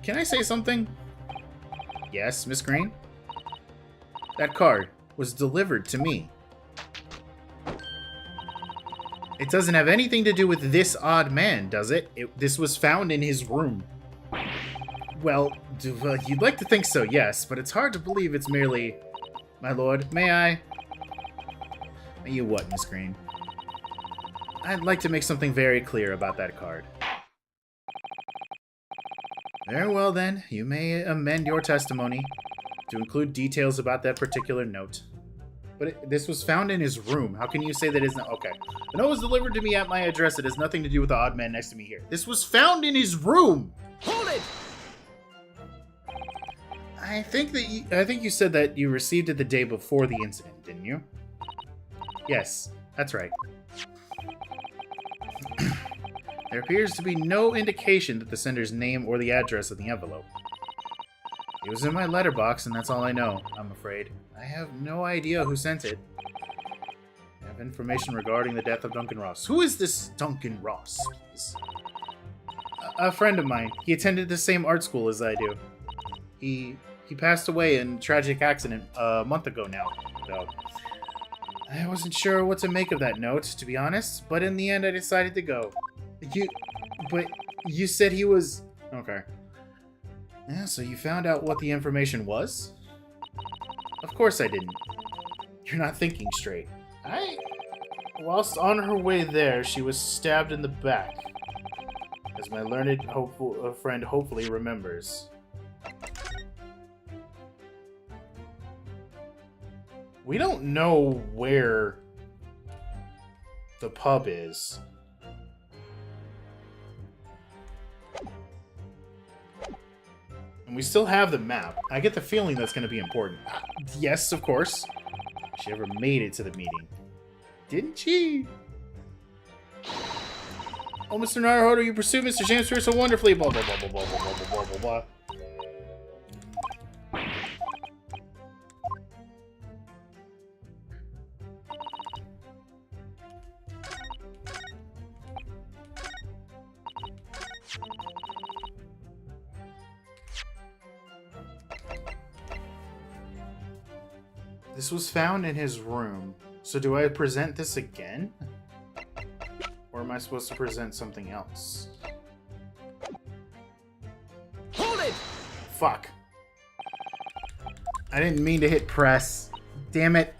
Can I say something? Yes, Miss Green? That card was delivered to me. It doesn't have anything to do with this odd man, does it? This was found in his room. Well, you'd like to think so, yes, but it's hard to believe it's merely... My lord, may I? May you what, Miss Green? I'd like to make something very clear about that card. Very well, then. You may amend your testimony to include details about that particular note. But this was found in his room. How can you say that isn't... Okay. The note was delivered to me at my address. It has nothing to do with the odd man next to me here. This was found in his room! Hold it! I think you said that you received it the day before the incident, didn't you? Yes, that's right. There appears to be no indication that the sender's name or the address of the envelope. It was in my letterbox, and that's all I know, I'm afraid. I have no idea who sent it. I have information regarding the death of Duncan Ross. Who is this Duncan Ross, please? A friend of mine. He attended the same art school as I do. He passed away in a tragic accident a month ago now. So, I wasn't sure what to make of that note, to be honest, but in the end I decided to go. But you said he was... Okay. Yeah, so you found out what the information was? Of course I didn't. You're not thinking straight. Whilst on her way there, she was stabbed in the back. As my learned friend hopefully remembers. We don't know where the pub is. And we still have the map. I get the feeling that's going to be important. Yes, of course. She ever made it to the meeting. Didn't she? Oh, Mr. Naruhodo, you pursued Mr. Shamspeare so wonderfully. Blah, blah, blah, blah, blah, blah, blah, blah, blah, blah. This was found in his room. So do I present this again? Or am I supposed to present something else? Hold it! Fuck. I didn't mean to hit press. Damn it.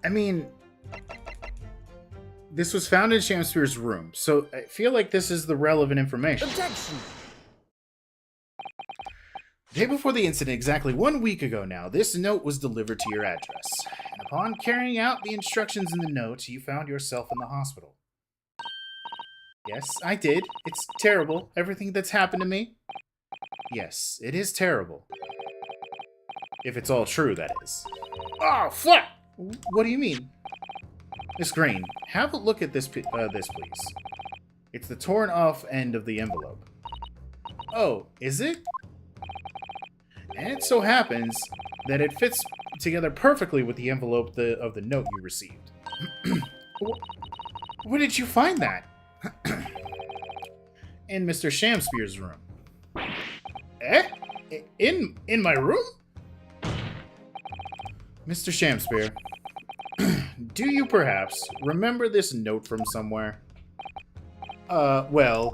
I mean, this was found in Shamspeare's room, so I feel like this is the relevant information. Objection! The day before the incident, exactly 1 week ago now, this note was delivered to your address. And upon carrying out the instructions in the note, you found yourself in the hospital. Yes, I did. It's terrible, everything that's happened to me. Yes, it is terrible. If it's all true, that is. Oh, fuck! What do you mean? Miss Green, have a look at this, please. It's the torn off end of the envelope. Oh, is it? And it so happens that it fits together perfectly with the envelope of the note you received. Where did you find that? In Mr. Shamspeare's room. Eh? In my room? Mr. Shamspeare, do you perhaps remember this note from somewhere? Well...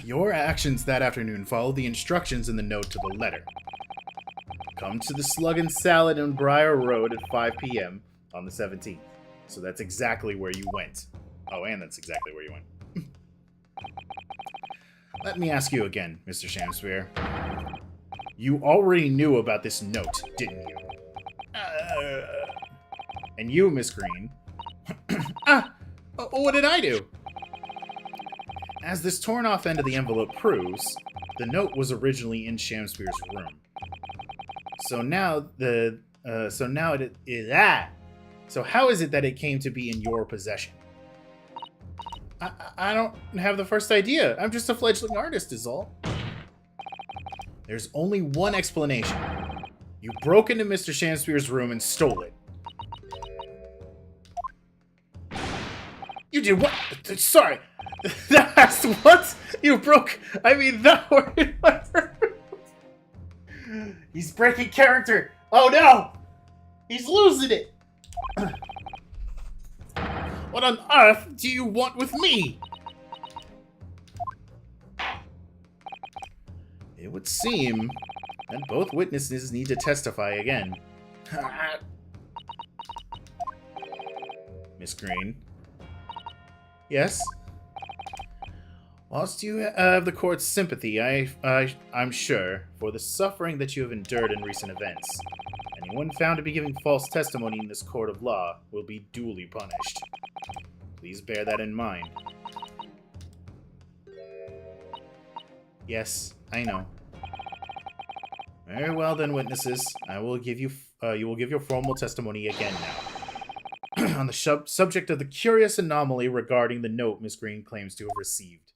Your actions that afternoon followed the instructions in the note to the letter. Come to the Slug and Salad on Briar Road at 5 p.m. on the 17th. So that's exactly where you went. Oh, and that's exactly where you went. Let me ask you again, Mr. Shamspeare. You already knew about this note, didn't you? And you, Miss Green. What did I do? As this torn-off end of the envelope proves, the note was originally in Shamspeare's room. So how is it that it came to be in your possession? I don't have the first idea. I'm just a fledgling artist, is all. There's only one explanation. You broke into Mr. Shamspeare's room and stole it. You did what? Sorry. That's what? You broke... I mean, that word... He's breaking character. Oh, no. He's losing it. What on earth do you want with me? It would seem that both witnesses need to testify again. Miss Green. Yes? Whilst you have the court's sympathy, I'm sure, for the suffering that you have endured in recent events, anyone found to be giving false testimony in this court of law will be duly punished. Please bear that in mind. Yes, I know. Very well then, witnesses. I will give you, you will give your formal testimony again now. On the subject of the curious anomaly regarding the note Miss Green claims to have received.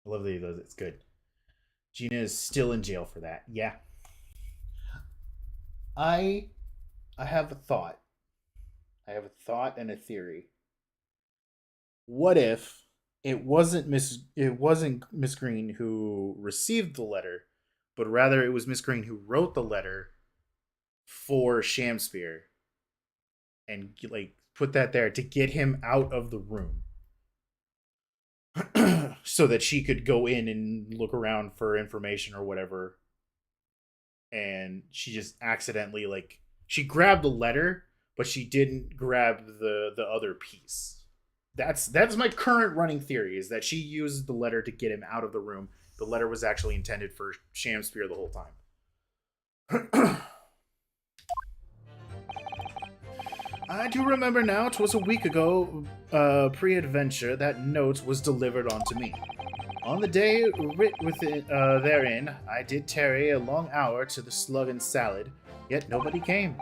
I love that he does it. It's good. Gina is still in jail for that. Yeah. I have a thought. I have a thought and a theory. What if it wasn't Miss Green who received the letter, but rather it was Miss Green who wrote the letter for Shamspeare and like put that there to get him out of the room so that she could go in and look around for information or whatever, and she just accidentally she grabbed the letter but she didn't grab the other piece. That's my current running theory, is that she used the letter to get him out of the room. The letter was actually intended for Shamspeare the whole time. I do remember now, 'twas a week ago, pre-adventure, that note was delivered unto me. On the day writ within, therein, I did tarry a long hour to the Slug and Salad, yet nobody came.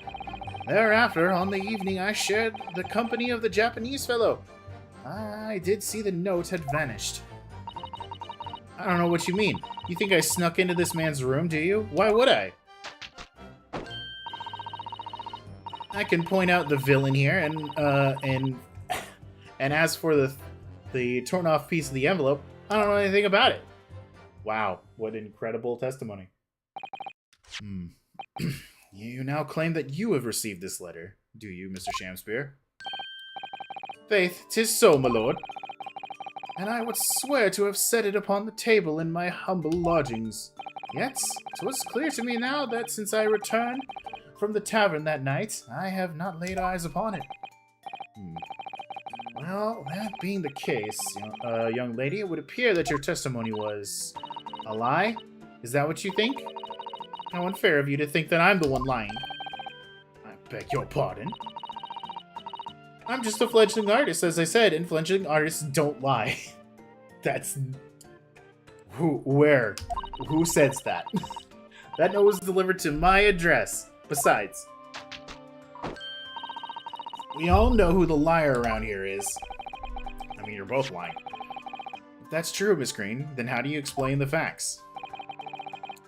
Thereafter, on the evening, I shared the company of the Japanese fellow. I did see the note had vanished. I don't know what you mean. You think I snuck into this man's room, do you? Why would I? I can point out the villain here, and as for the torn off piece of the envelope, I don't know anything about it. Wow, what incredible testimony. You now claim that you have received this letter, do you, Mr. Shamspeare? Faith, 'tis so, my lord. And I would swear to have set it upon the table in my humble lodgings. Yet, 'twas clear to me now that since I returned from the tavern that night, I have not laid eyes upon it. Well, that being the case, young lady, it would appear that your testimony was a lie. Is that what you think? How unfair of you to think that I'm the one lying. I beg your pardon. I'm just a fledgling artist, as I said, and fledgling artists don't lie. That's... Who says that? That note was delivered to my address. Besides, we all know who the liar around here is. I mean, you're both lying. If that's true, Miss Green, then how do you explain the facts?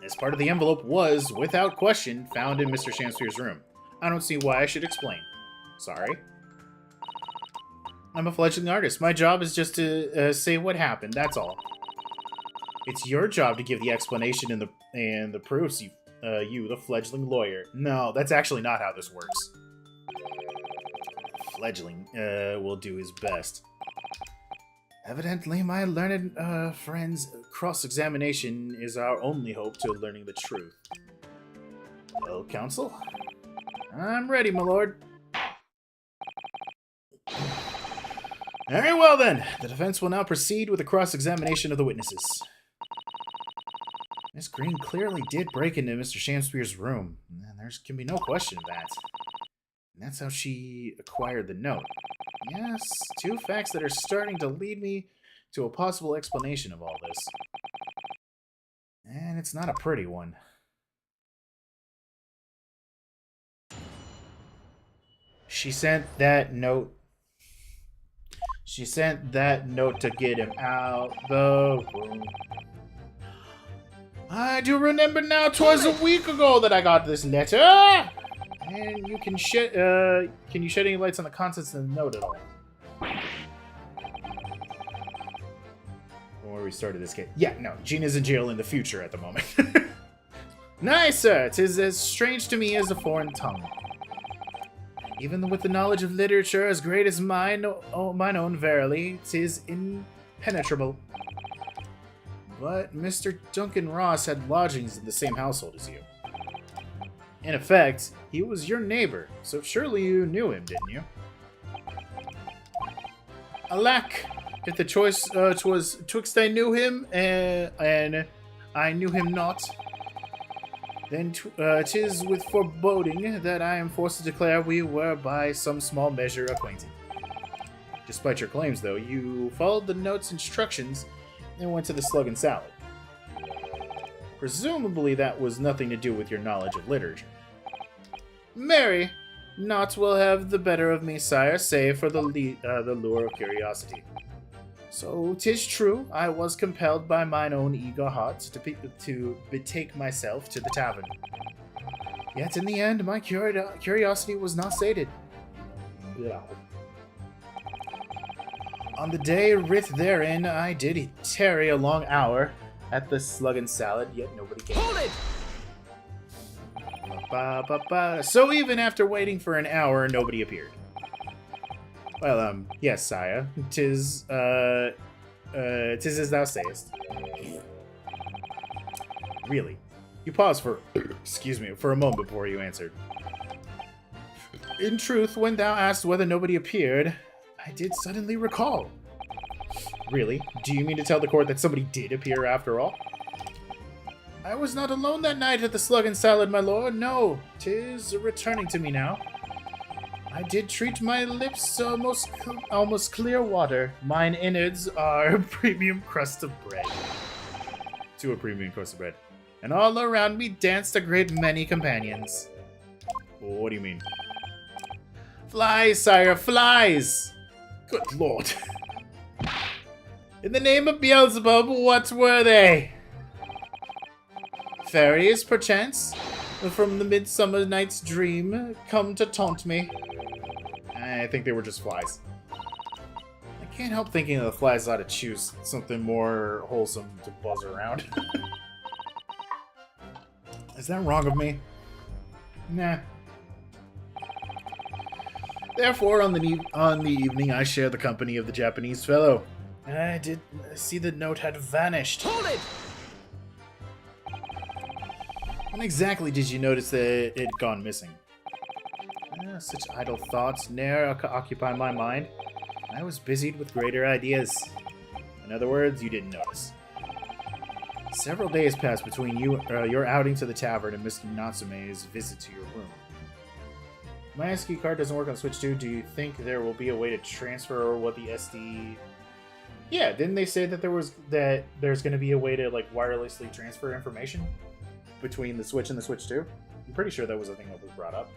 This part of the envelope was, without question, found in Mr. Shamsphere's room. I don't see why I should explain. Sorry. I'm a fledgling artist. My job is just to say what happened, that's all. It's your job to give the explanation and the proofs, you, the fledgling lawyer. No, that's actually not how this works. Fledgling will do his best. Evidently, my learned friend's cross-examination is our only hope to learning the truth. Well, counsel? I'm ready, my lord. Very well, then. The defense will now proceed with the cross-examination of the witnesses. Miss Green clearly did break into Mr. Shamsphere's room. There can be no question of that. And that's how she acquired the note. Yes, two facts that are starting to lead me to a possible explanation of all this. And it's not a pretty one. She sent that note. She sent that note to get him out the room. I do remember now, 'twas a week ago that I got this letter. And you can you shed any lights on the contents of the note at all? Where we started this case. Yeah, no, Gina's in jail in the future at the moment. Nice, sir. 'Tis as strange to me as a foreign tongue. Even with the knowledge of literature as great as mine own, verily, 'tis impenetrable. But Mr. Duncan Ross had lodgings in the same household as you. In effect, he was your neighbor, so surely you knew him, didn't you? Alack! If the choice 'twas twixt I knew him and I knew him not, then 'tis with foreboding that I am forced to declare we were by some small measure acquainted. Despite your claims, though, you followed the note's instructions and went to the Slug and Salad. Presumably that was nothing to do with your knowledge of literature. Marry, naught will have the better of me, sire, save for the lure of curiosity. So 'tis true, I was compelled by mine own eager heart to betake myself to the tavern. Yet in the end, my curiosity was not sated. Yeah. On the day writ therein, I did tarry a long hour at the Slug and Salad, yet nobody came. Hold it! So even after waiting for an hour, nobody appeared. Well, yes, sire. 'Tis as thou sayest. Really? You paused for, excuse me, for a moment before you answered. In truth, when thou asked whether nobody appeared, I did suddenly recall. Really? Do you mean to tell the court that somebody did appear after all? I was not alone that night at the Slug and Salad, my lord. No, 'tis returning to me now. I did treat my lips almost clear water. Mine innards are a premium crust of bread. To a premium crust of bread. And all around me danced a great many companions. What do you mean? Flies, sire, flies! Good lord. In the name of Beelzebub, what were they? Fairies, perchance, from the Midsummer Night's Dream, come to taunt me. I think they were just flies. I can't help thinking that the flies ought to choose something more wholesome to buzz around. Is that wrong of me? Nah. Therefore, on the evening, I shared the company of the Japanese fellow. I did see the note had vanished. Hold it! When exactly did you notice that it had gone missing? Such idle thoughts ne'er occupy my mind. I was busied with greater ideas. In other words, you didn't notice. Several days passed between your outing to the tavern and Mr. Natsume's visit to your room. My SD card doesn't work on Switch 2. Do you think there will be a way to transfer what the SD... Yeah, didn't they say that there's going to be a way to like wirelessly transfer information between the Switch and the Switch 2? I'm pretty sure that was a thing that was brought up.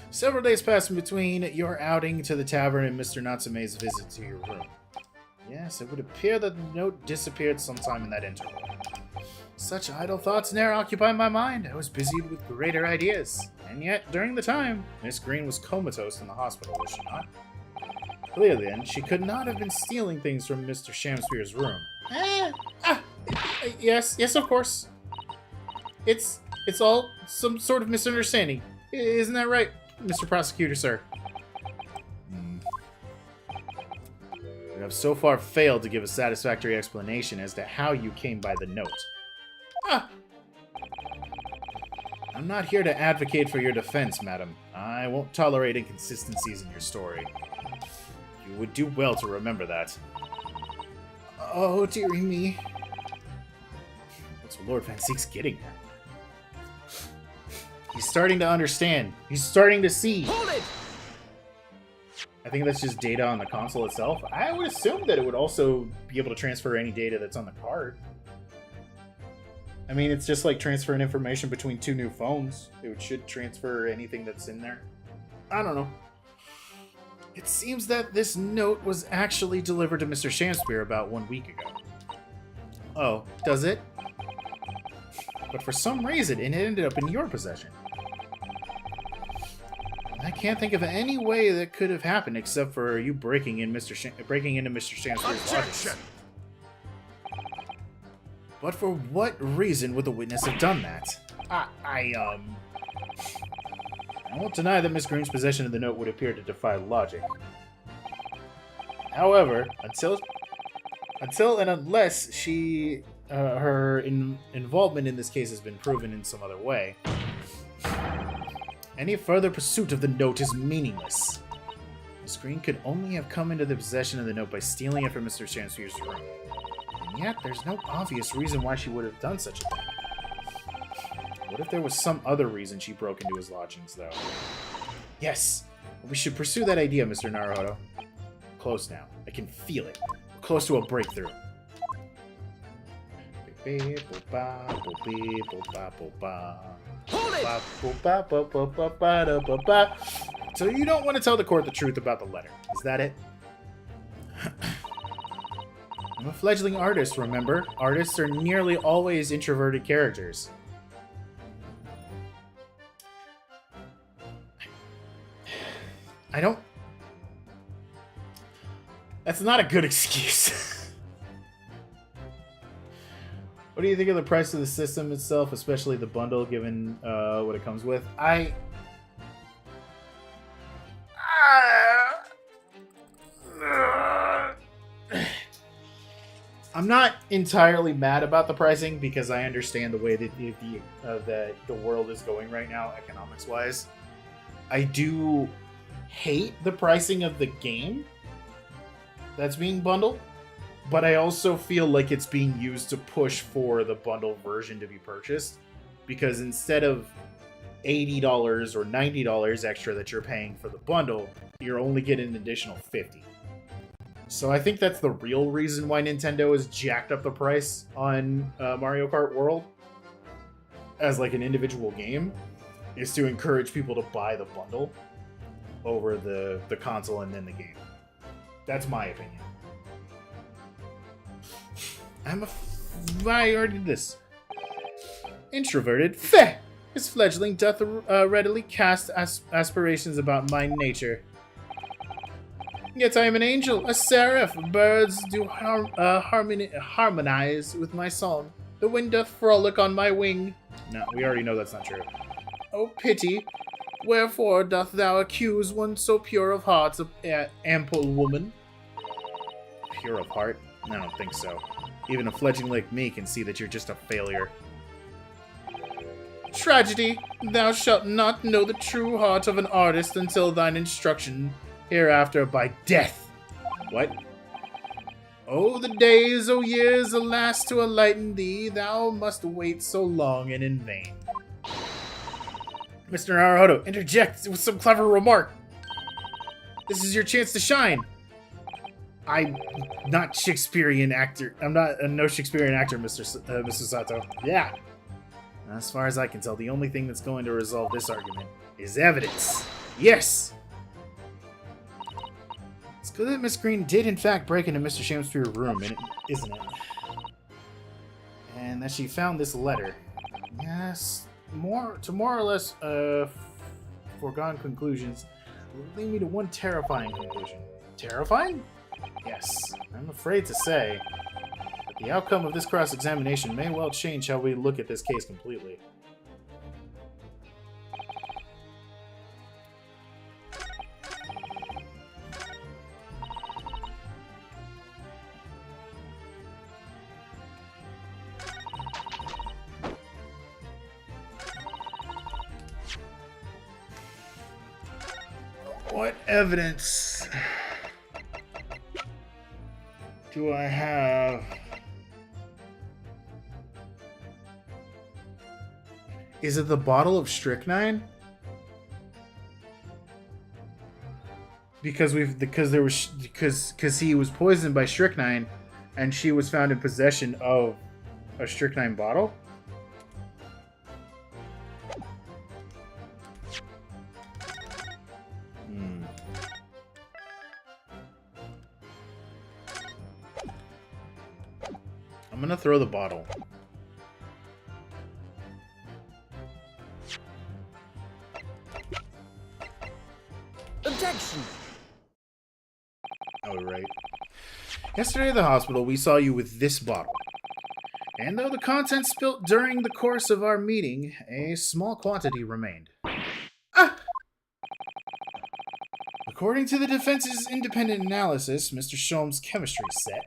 Several days passed between your outing to the tavern and Mr. Natsume's visit to your room. Yes, it would appear that the note disappeared sometime in that interval. Such idle thoughts ne'er occupied my mind. I was busied with greater ideas. And yet, during the time, Miss Green was comatose in the hospital, was she not? Clearly, then, she could not have been stealing things from Mr. Shamspeare's room. Yes, of course. It's all some sort of misunderstanding. Isn't that right, Mr. Prosecutor, sir? You have so far failed to give a satisfactory explanation as to how you came by the note. I'm not here to advocate for your defense, madam. I won't tolerate inconsistencies in your story. You would do well to remember that. Oh, dearie me. What's Lord Van Seek's getting at? He's starting to understand. He's starting to see. Hold it! I think that's just data on the console itself. I would assume that it would also be able to transfer any data that's on the card. I mean, it's just like transferring information between two new phones. It should transfer anything that's in there. I don't know. It seems that this note was actually delivered to Mr. Shamspeare about 1 week ago. Oh, does it? But for some reason, it ended up in your possession. I can't think of any way that could have happened except for you breaking into Mr. Shamspeare's office. But for what reason would the witness have done that? I won't deny that Miss Green's possession of the note would appear to defy logic. However, until and unless her involvement in this case has been proven in some other way, any further pursuit of the note is meaningless. Miss Green could only have come into the possession of the note by stealing it from Mr. Shamspeare's room. And yet, there's no obvious reason why she would have done such a thing. What if there was some other reason she broke into his lodgings, though? Yes! We should pursue that idea, Mr. Naruhodo. Close now. I can feel it. We're close to a breakthrough. Hold it! So you don't want to tell the court the truth about the letter. Is that it? I'm a fledgling artist, remember? Artists are nearly always introverted characters. I don't... That's not a good excuse. What do you think of the price of the system itself, especially the bundle, given what it comes with? I'm not entirely mad about the pricing because I understand the way that the world is going right now, economics-wise. I do hate the pricing of the game that's being bundled, but I also feel like it's being used to push for the bundle version to be purchased, because instead of $80 or $90 extra that you're paying for the bundle, you're only getting an additional $50. So I think that's the real reason why Nintendo has jacked up the price on Mario Kart World as like an individual game, is to encourage people to buy the bundle over the console and then the game. That's my opinion. I already did this. Introverted? Feh! His fledgling doth readily cast aspirations about my nature. Yet I am an angel, a seraph. Birds do harmonize with my song. The wind doth frolic on my wing. No, we already know that's not true. Oh, pity. Wherefore doth thou accuse one so pure of heart, ample woman? Pure of heart? I don't think so. Even a fledgling like me can see that you're just a failure. Tragedy! Thou shalt not know the true heart of an artist until thine instruction hereafter by death. What? Oh, the days, oh years, alas, to enlighten thee, thou must wait so long and in vain. Mr. Naruhodo, interject with some clever remark. This is your chance to shine. I'm not Shakespearean actor. I'm not no Shakespearean actor, Mr. Sato. Yeah. As far as I can tell, the only thing that's going to resolve this argument is evidence. Yes. It's good that Miss Green did, in fact, break into Mr. Shamspeare's room, isn't it? And that she found this letter. Yes. More or less foregone conclusions lead me to one terrifying conclusion. Terrifying? Yes, I'm afraid to say that the outcome of this cross-examination may well change how we look at this case completely. What evidence do I have? Is it the bottle of strychnine? Because he was poisoned by strychnine, and she was found in possession of a strychnine bottle. I'm gonna throw the bottle. Objection! Oh, right. Yesterday at the hospital, we saw you with this bottle. And though the contents spilt during the course of our meeting, a small quantity remained. Ah! According to the defense's independent analysis, Mr. Sholm's chemistry set,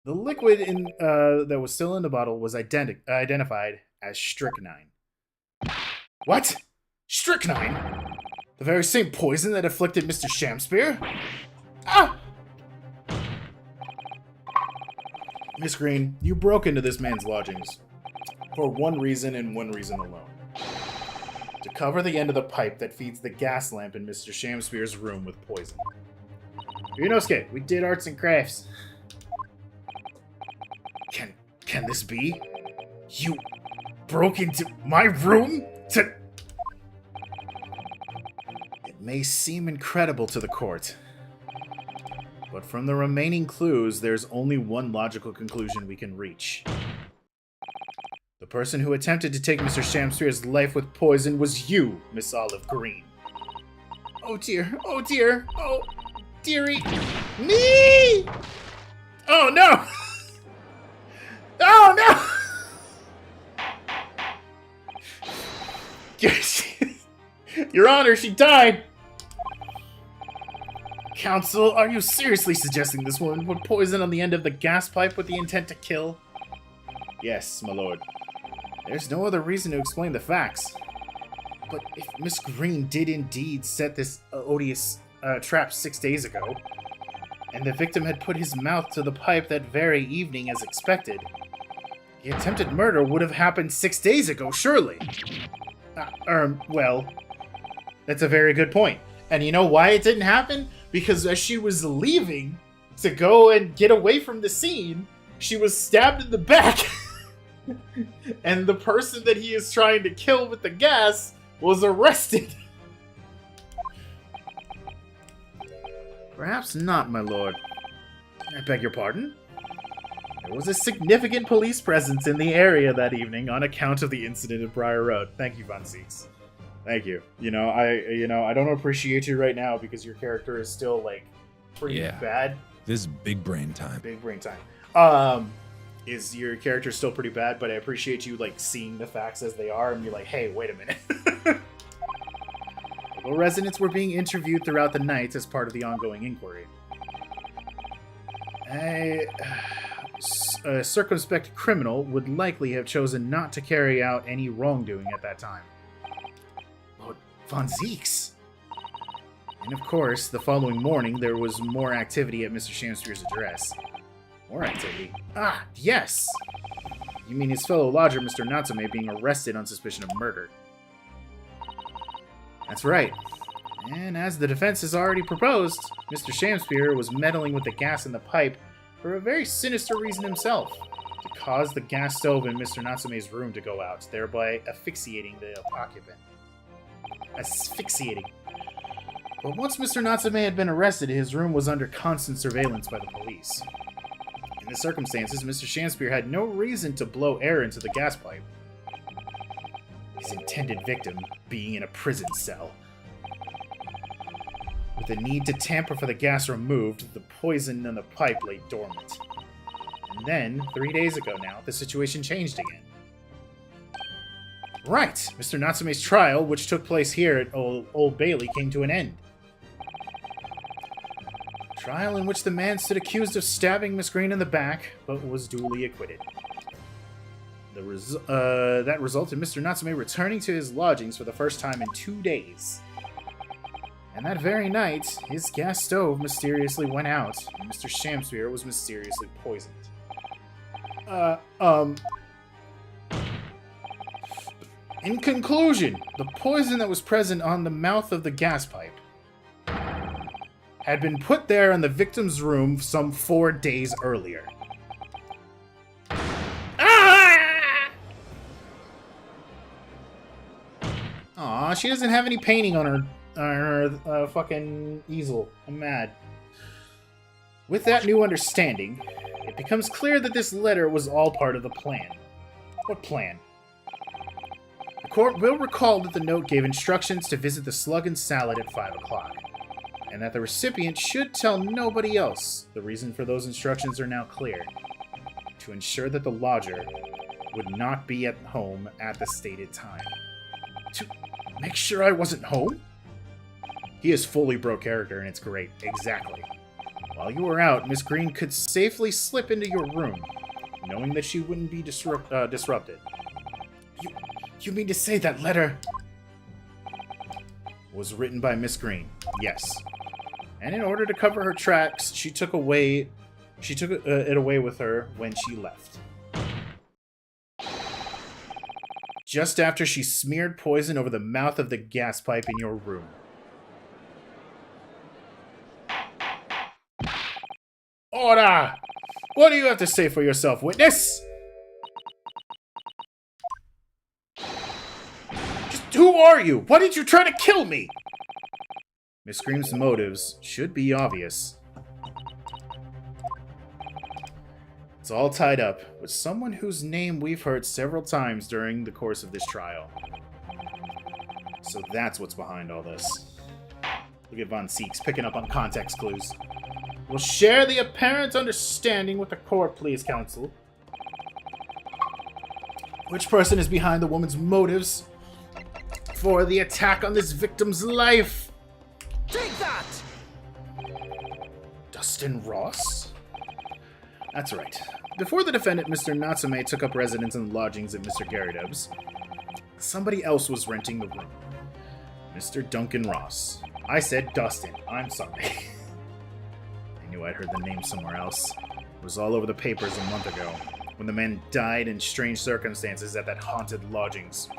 the liquid that was still in the bottle was identified as strychnine. What? Strychnine? The very same poison that afflicted Mr. Shamspeare? Ah! Miss Green, you broke into this man's lodgings for one reason and one reason alone. To cover the end of the pipe that feeds the gas lamp in Mr. Shamspeare's room with poison. Ryunosuke, we did arts and crafts. Can this be? You broke into my room to... It may seem incredible to the court, but from the remaining clues, there's only one logical conclusion we can reach. The person who attempted to take Mr. Shamspeare's life with poison was you, Miss Olive Green. Oh dear, oh dear, oh dearie me! Oh no! Oh no! Your Honor, she died! Counsel, are you seriously suggesting this woman put poison on the end of the gas pipe with the intent to kill? Yes, my lord. There's no other reason to explain the facts. But if Miss Green did indeed set this odious trap 6 days ago, and the victim had put his mouth to the pipe that very evening as expected, the attempted murder would have happened 6 days ago, surely. Well, that's a very good point. And you know why it didn't happen? Because as she was leaving to go and get away from the scene, she was stabbed in the back. And the person that he is trying to kill with the gas was arrested. Perhaps not, my lord. I beg your pardon? There was a significant police presence in the area that evening on account of the incident at Briar Road. Thank you, Von Seeks. Thank you. I don't appreciate you right now because your character is still like pretty bad. This is big brain time. Big brain time. Is your character still pretty bad? But I appreciate you like seeing the facts as they are and be like, hey, wait a minute. Local residents were being interviewed throughout the night as part of the ongoing inquiry. A circumspect criminal would likely have chosen not to carry out any wrongdoing at that time. Lord Von Zeeks! And of course, the following morning, there was more activity at Mr. Shamspeare's address. More activity? Ah, yes! You mean his fellow lodger, Mr. Natsume, being arrested on suspicion of murder. That's right. And as the defense has already proposed, Mr. Shamspeare was meddling with the gas in the pipe for a very sinister reason himself, to cause the gas stove in Mr. Natsume's room to go out, thereby asphyxiating the occupant. Asphyxiating. But once Mr. Natsume had been arrested, his room was under constant surveillance by the police. In the circumstances, Mr. Shamspeare had no reason to blow air into the gas pipe. His intended victim being in a prison cell. With the need to tamper for the gas removed, the poison in the pipe lay dormant. And then, 3 days ago now, the situation changed again. Right! Mr. Natsume's trial, which took place here at Old Bailey, came to an end. Trial in which the man stood accused of stabbing Miss Green in the back, but was duly acquitted. That resulted in Mr. Natsume returning to his lodgings for the first time in 2 days. And that very night, his gas stove mysteriously went out, and Mr. Shamspeare was mysteriously poisoned. In conclusion, the poison that was present on the mouth of the gas pipe had been put there in the victim's room some 4 days earlier. Ah! Aw, she doesn't have any painting on her fucking easel. I'm mad. With that new understanding, it becomes clear that this letter was all part of the plan. What plan? The court will recall that the note gave instructions to visit the Slug and Salad at 5 o'clock, and that the recipient should tell nobody else. The reason for those instructions are now clear. To ensure that the lodger would not be at home at the stated time. To make sure I wasn't home? He is fully broke character, and it's great. Exactly. While you were out, Miss Green could safely slip into your room, knowing that she wouldn't be disrupted. You mean to say that letter was written by Miss Green? Yes. And in order to cover her tracks, she took it away with her when she left. Just after she smeared poison over the mouth of the gas pipe in your room. Order! What do you have to say for yourself, witness? Just who are you? Why did you try to kill me? Miss Green's motives should be obvious. It's all tied up with someone whose name we've heard several times during the course of this trial. So that's what's behind all this. Look at Von Seeks picking up on context clues. We'll share the apparent understanding with the court, please, counsel. Which person is behind the woman's motives for the attack on this victim's life? Take that! Dustin Ross? That's right. Before the defendant, Mr. Natsume, took up residence in the lodgings at Mr. Garrideb's, somebody else was renting the room. Mr. Duncan Ross. I said Dustin. I'm sorry. I knew I'd heard the name somewhere else. It was all over the papers a month ago, when the man died in strange circumstances at that haunted lodgings.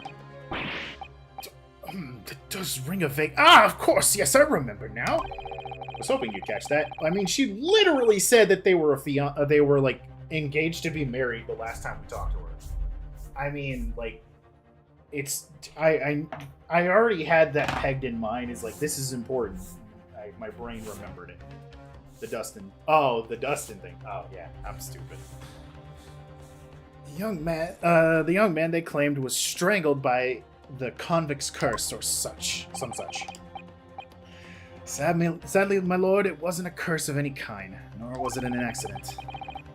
That does ring a vague... Ah, of course! Yes, I remember now! I was hoping you'd catch that. I mean, she literally said that they were like, engaged to be married the last time we talked to her. I mean, like, it's... I already had that pegged in mind. It's like, this is important. My brain remembered it. The Dustin thing. Oh, yeah, I'm stupid. The young man they claimed was strangled by the convict's curse or some such. Sadly, my lord, it wasn't a curse of any kind, nor was it an accident.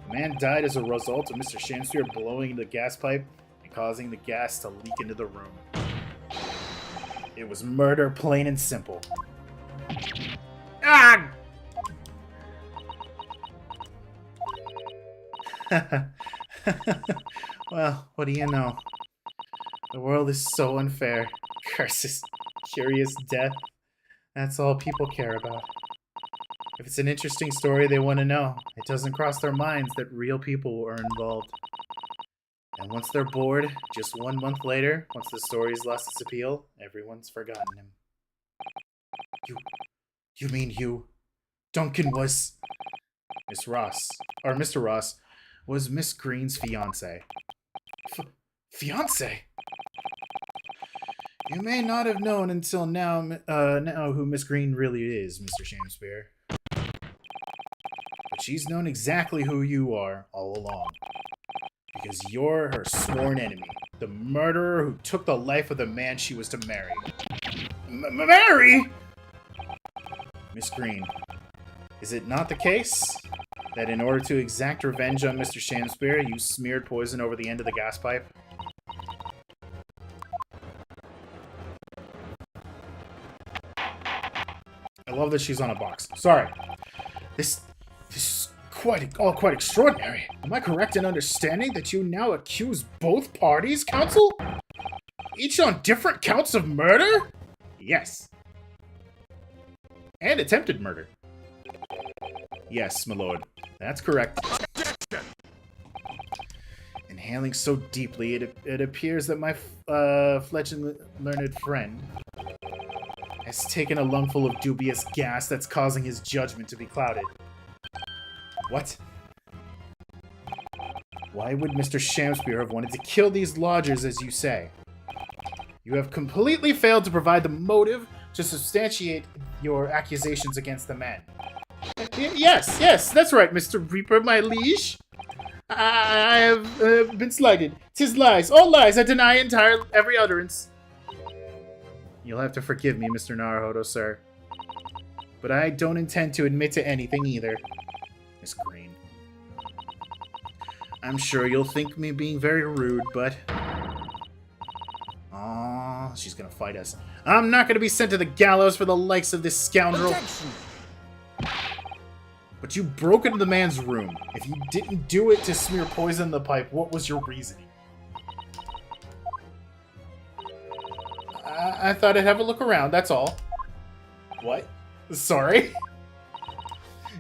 The man died as a result of Mr. Shamspeare blowing the gas pipe and causing the gas to leak into the room. It was murder, plain and simple. Ah! Well, what do you know? The world is so unfair. Curses, curious death. That's all people care about. If it's an interesting story they want to know, it doesn't cross their minds that real people are involved. And once they're bored, just 1 month later, once the story's lost its appeal, everyone's forgotten him. You mean Duncan was... Mr. Ross was Miss Green's fiancé. Fiancé? You may not have known until now who Miss Green really is, Mr. Shamspeare. But she's known exactly who you are all along. Because you're her sworn enemy. The murderer who took the life of the man she was to marry. Marry? Miss Green, is it not the case that in order to exact revenge on Mr. Shamspeare, you smeared poison over the end of the gas pipe? I love that she's on a box. Sorry. This is quite extraordinary. Am I correct in understanding that you now accuse both parties, counsel? Each on different counts of murder? Yes. And attempted murder. Yes, my lord. That's correct. Inhaling so deeply, it appears that my fledgling learned friend has taken a lungful of dubious gas that's causing his judgment to be clouded. What? Why would Mr. Shamspeare have wanted to kill these lodgers, as you say? You have completely failed to provide the motive to substantiate your accusations against the man. Yes, that's right, Mr. Reaper, my liege. I have been slighted. 'Tis lies, all lies. I deny every utterance. You'll have to forgive me, Mr. Naruhodo, sir. But I don't intend to admit to anything either. Miss Green. I'm sure you'll think me being very rude, but... Aww, she's gonna fight us. I'm not gonna be sent to the gallows for the likes of this scoundrel. Objection. But you broke into the man's room. If you didn't do it to smear poison in the pipe, what was your reasoning? I thought I'd have a look around, that's all. What? Sorry?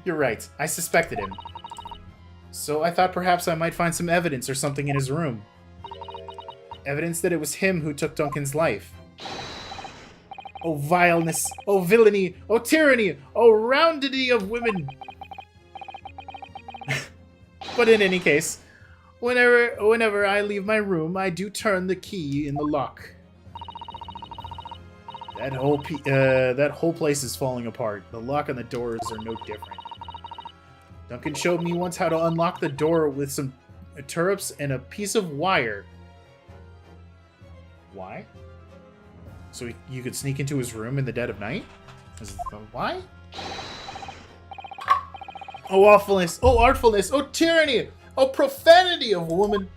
You're right, I suspected him. So I thought perhaps I might find some evidence or something in his room. Evidence that it was him who took Duncan's life. Oh vileness, oh villainy, oh tyranny, oh roundity of women! But in any case, whenever I leave my room, I do turn the key in the lock. That whole place is falling apart. The lock on the doors are no different. Duncan showed me once how to unlock the door with some turnips and a piece of wire. Why? So you could sneak into his room in the dead of night? Why? Oh awfulness! Oh artfulness! Oh tyranny! Oh profanity of woman!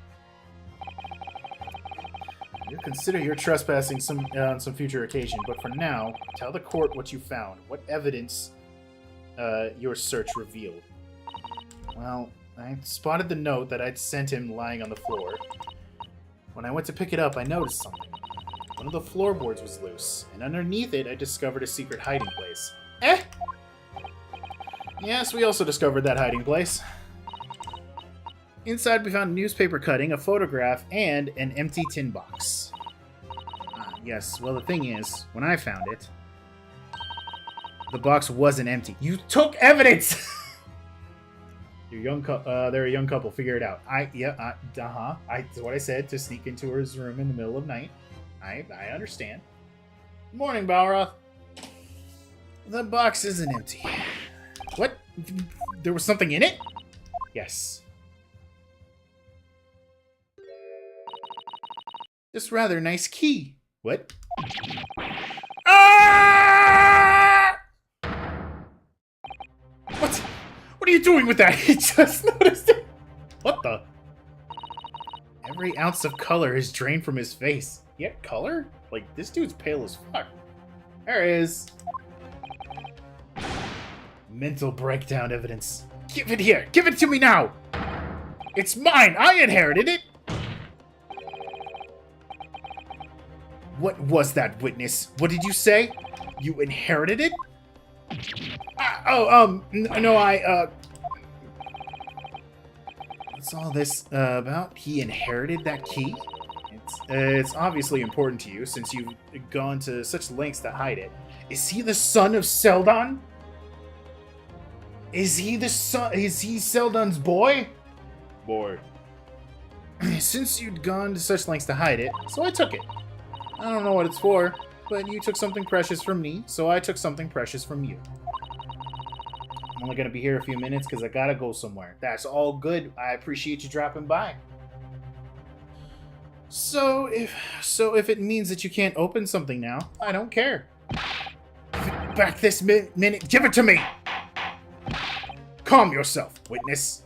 You'll consider your trespassing on some future occasion, but for now, tell the court what you found. What evidence your search revealed. Well, I spotted the note that I'd sent him lying on the floor. When I went to pick it up, I noticed something. One of the floorboards was loose, and underneath it, I discovered a secret hiding place. Eh? Yes, we also discovered that hiding place. Inside, we found a newspaper cutting, a photograph, and an empty tin box. Yes, well, the thing is, when I found it, the box wasn't empty. You took evidence! They're a young couple. Figure it out. That's what I said, to sneak into his room in the middle of night. I understand. Morning, Balroth. The box isn't empty. What? There was something in it? Yes. This rather nice key. What? Ah! What are you doing with that? He just noticed it. What the? Every ounce of color is drained from his face. Yet color? Like, this dude's pale as fuck. There it is. Mental breakdown evidence. Give it here! Give it to me now! It's mine! I inherited it! What was that, witness? What did you say? You inherited it? No, what's all this about? He inherited that key? It's obviously important to you, since you've gone to such lengths to hide it. Is he the son of Seldon? Is he Seldon's boy? Boy. Since you'd gone to such lengths to hide it, so I took it. I don't know what it's for, but you took something precious from me, so I took something precious from you. I'm only gonna be here a few minutes because I gotta go somewhere. That's all good. I appreciate you dropping by. So if it means that you can't open something now, I don't care. Back this minute. Give it to me! Calm yourself, witness.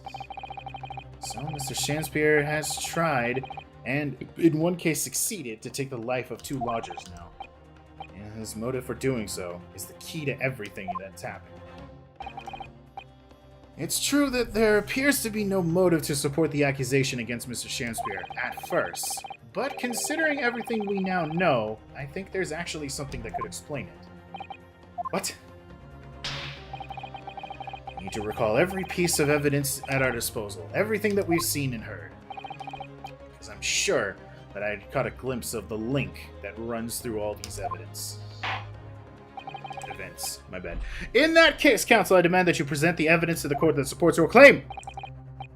So Mr. Shamspierre has tried, and in one case succeeded, to take the life of 2 lodgers now. And his motive for doing so is the key to everything that's happened. It's true that there appears to be no motive to support the accusation against Mr. Shamspierre at first, but considering everything we now know, I think there's actually something that could explain it. What? We need to recall every piece of evidence at our disposal, everything that we've seen and heard. Because I'm sure that I caught a glimpse of the link that runs through all these events. My bad. In that case, counsel, I demand that you present the evidence to the court that supports your claim.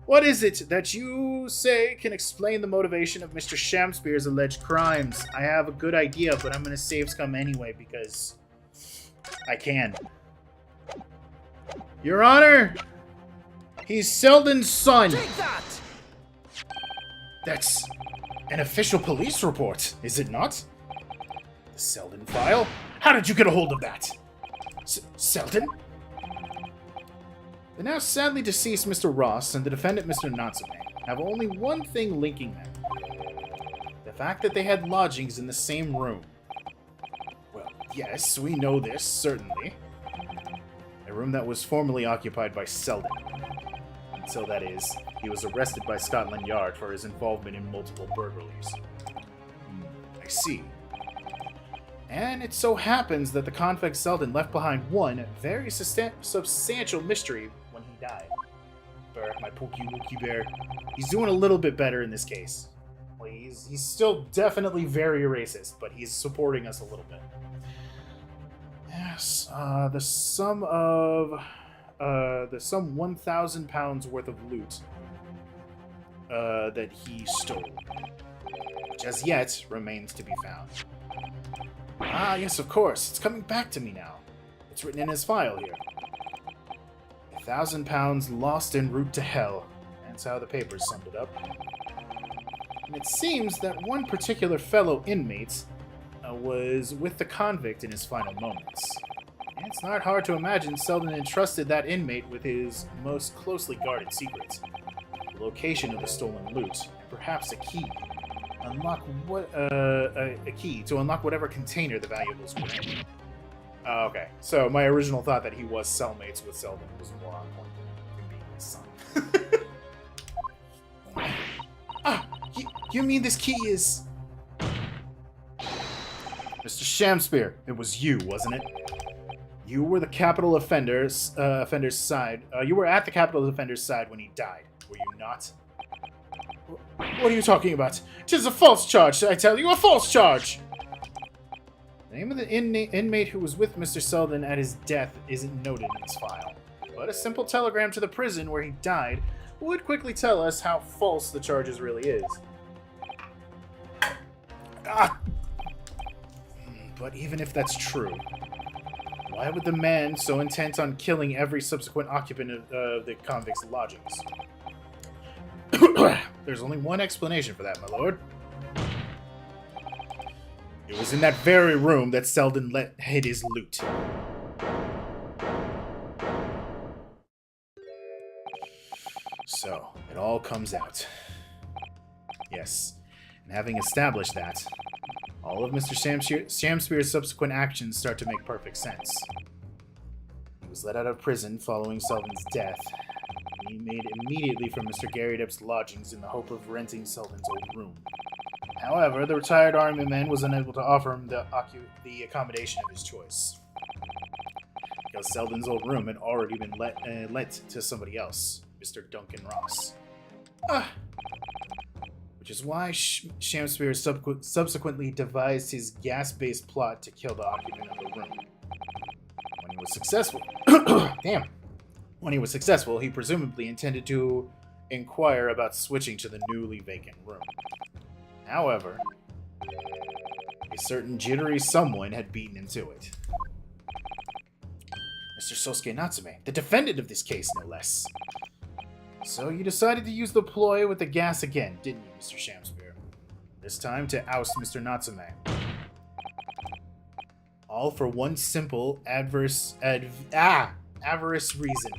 What is it that you say can explain the motivation of Mr. Shamspierre's alleged crimes? I have a good idea, but I'm going to save scum anyway because I can. Your Honor, he's Seldon's son. Take that! That's an official police report, is it not? The Seldon file? How did you get a hold of that? Seldon? The now sadly deceased Mr. Ross and the defendant Mr. Natsume have only one thing linking them. The fact that they had lodgings in the same room. Well, yes, we know this, certainly. A room that was formerly occupied by Seldon. Until, that is, he was arrested by Scotland Yard for his involvement in multiple burglaries. I see. And it so happens that the convict Seldon left behind one very substantial mystery when he died. Bear, my Pookie Wookie Bear. He's doing a little bit better in this case. Well, he's still definitely very racist, but he's supporting us a little bit. Yes, the sum 1,000 pounds worth of loot that he stole, which as yet remains to be found. Ah, yes, of course. It's coming back to me now. It's written in his file here. 1,000 pounds lost en route to hell. That's how the papers summed it up. And it seems that one particular fellow inmate was with the convict in his final moments. And it's not hard to imagine Seldon entrusted that inmate with his most closely guarded secrets. The location of the stolen loot, and perhaps a key. A key to unlock whatever container the valuables were in. Okay, so my original thought that he was cellmates with Seldon was more on point than being his son. You mean this key is... Mr. Shamspierre, it was you, wasn't it? You were the capital offender's side. You were at the capital offender's side when he died, were you not? What are you talking about? 'Tis a false charge, I tell you, a false charge! The name of the inmate who was with Mr. Seldon at his death isn't noted in his file, but a simple telegram to the prison where he died would quickly tell us how false the charges really is. But even if that's true, why would the man so intent on killing every subsequent occupant of the convict's lodgings? There's only one explanation for that, my lord. It was in that very room that Seldon hid his loot. So, it all comes out. Yes, and having established that, all of Mr. Shamspierre's subsequent actions start to make perfect sense. He was let out of prison following Seldon's death. He made immediately from Mr. Garydep's lodgings in the hope of renting Seldon's old room. However, the retired army man was unable to offer him the accommodation of his choice. Because Selden's old room had already been let to somebody else, Mr. Duncan Ross. Which is why Shamspear subsequently devised his gas-based plot to kill the occupant of the room. When he was successful... Damn. When he was successful, he presumably intended to inquire about switching to the newly vacant room. However, a certain jittery someone had beaten him to it. Mr. Sosuke Natsume, the defendant of this case, no less. So you decided to use the ploy with the gas again, didn't you, Mr. Shamspear? This time to oust Mr. Natsume. All for one simple, avarice reason.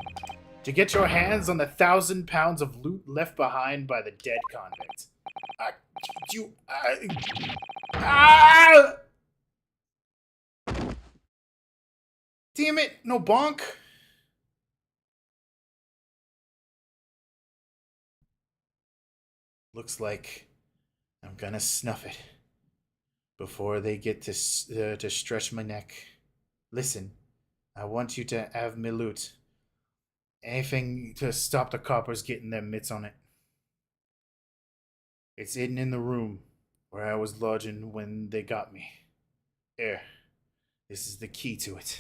To get your hands on the 1,000 pounds of loot left behind by the dead convict. Damn it, no bonk. Looks like I'm gonna snuff it before they get to stretch my neck. Listen, I want you to have me loot. Anything to stop the coppers getting their mitts on it. It's hidden in the room where I was lodging when they got me. Here, this is the key to it.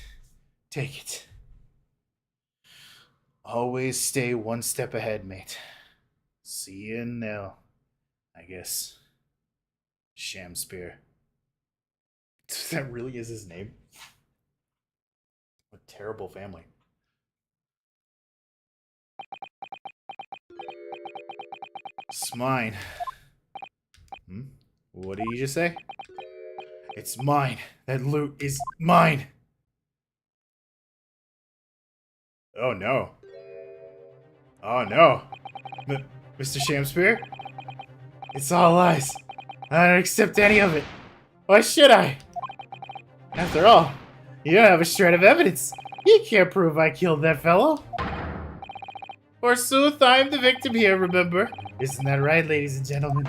Take it. Always stay one step ahead, mate. See you in there, I guess. Shamspear. That really is his name? What a terrible family. It's mine. What did you just say? It's mine. That loot is mine. Oh no. Oh no. Mr. Shamspear? It's all lies. I don't accept any of it. Why should I? After all, you don't have a shred of evidence. You can't prove I killed that fellow. Forsooth, I am the victim here, remember? Isn't that right, ladies and gentlemen?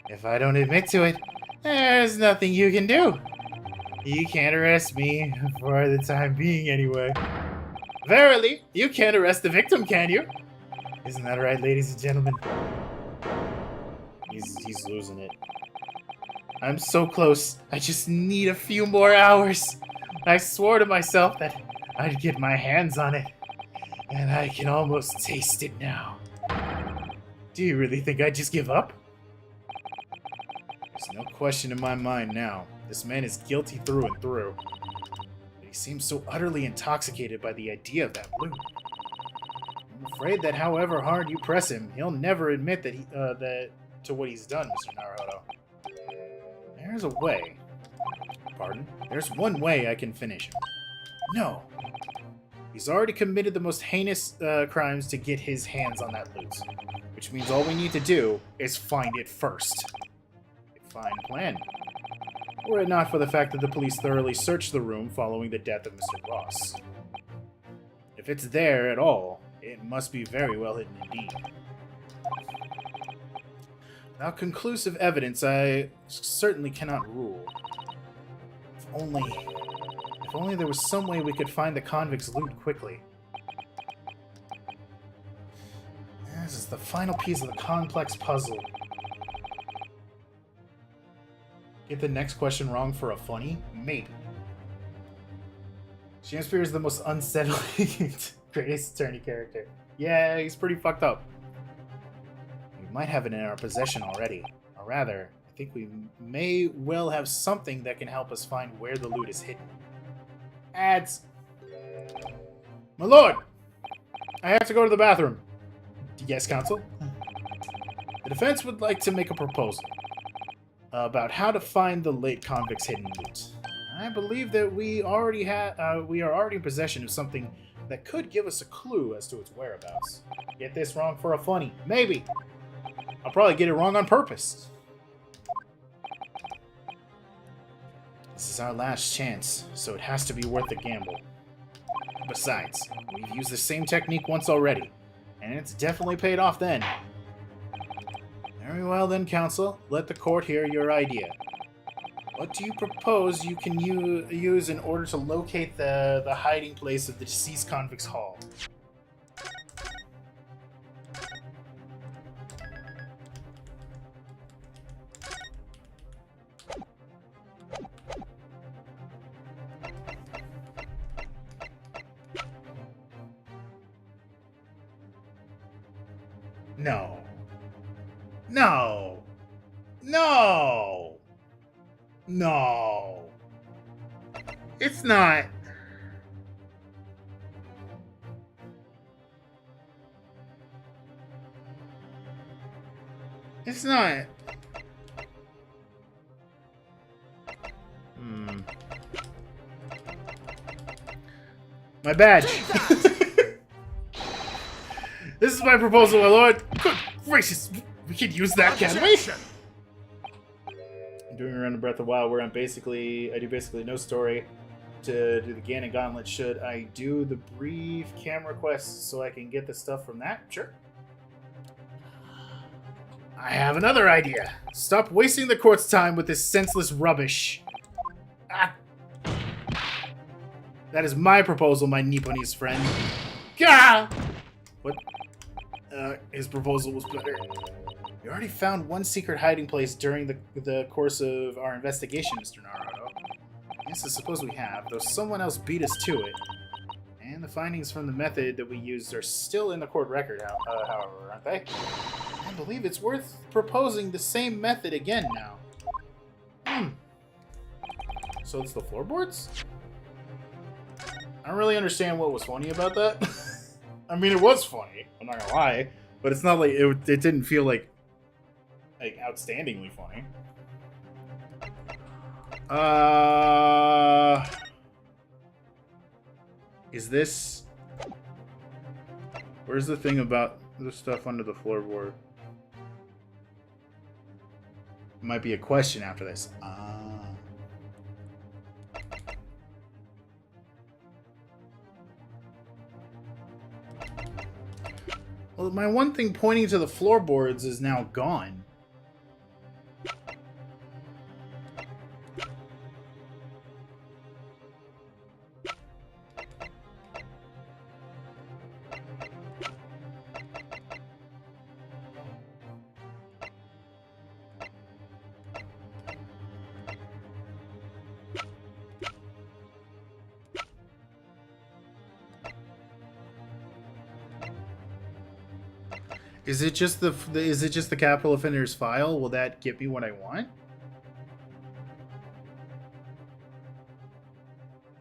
If I don't admit to it, there's nothing you can do. You can't arrest me, for the time being anyway. Verily, you can't arrest the victim, can you? Isn't that right, ladies and gentlemen? He's losing it. I'm so close. I just need a few more hours. I swore to myself that I'd get my hands on it. And I can almost taste it now. Do you really think I'd just give up? There's no question in my mind now. This man is guilty through and through. But he seems so utterly intoxicated by the idea of that loot. I'm afraid that however hard you press him, he'll never admit that to what he's done, Mr. Naruhodo. There's a way. Pardon? There's one way I can finish him. No. He's already committed the most heinous crimes to get his hands on that loot. Which means all we need to do is find it first. A fine plan. Were it not for the fact that the police thoroughly searched the room following the death of Mr. Ross. If it's there at all, it must be very well hidden indeed. Without conclusive evidence, I certainly cannot rule. If only there was some way we could find the convict's loot quickly. This is the final piece of the complex puzzle. Get the next question wrong for a funny? Maybe. Shamspear is the most unsettling greatest attorney character. Yeah, he's pretty fucked up. We might have it in our possession already. Or rather, I think we may well have something that can help us find where the loot is hidden. Ads! My lord! I have to go to the bathroom. Yes, counsel? The defense would like to make a proposal about how to find the late convict's hidden loot. I believe that we are already in possession of something that could give us a clue as to its whereabouts. Get this wrong for a funny. Maybe. I'll probably get it wrong on purpose. This is our last chance, so it has to be worth the gamble. Besides, we've used the same technique once already, and it's definitely paid off then. Very well then, Counsel. Let the court hear your idea. What do you propose you can use in order to locate the hiding place of the deceased convict's hall? No. No. No. No. It's not. It's not. My badge. This is my proposal, my lord. Good gracious. We could use that, can't we? I'm doing around the Breath of the Wild where I do basically no story to do the Ganon Gauntlet. Should I do the brief camera quest so I can get the stuff from that? Sure. I have another idea. Stop wasting the court's time with this senseless rubbish. Ah. That is my proposal, my Nipponese friend. Gah! What? His proposal was better. We already found one secret hiding place during the course of our investigation, Mr. Naruto. Yes, I suppose we have, though someone else beat us to it. And the findings from the method that we used are still in the court record, however, aren't they? I believe it's worth proposing the same method again now. So it's the floorboards? I don't really understand what was funny about that. I mean, it was funny. I'm not gonna lie, but it's not like it didn't feel like outstandingly funny. Is this? Where's the thing about the stuff under the floorboard? Might be a question after this. Well, my one thing pointing to the floorboards is now gone. Is it just the capital offender's file? Will that get me what I want?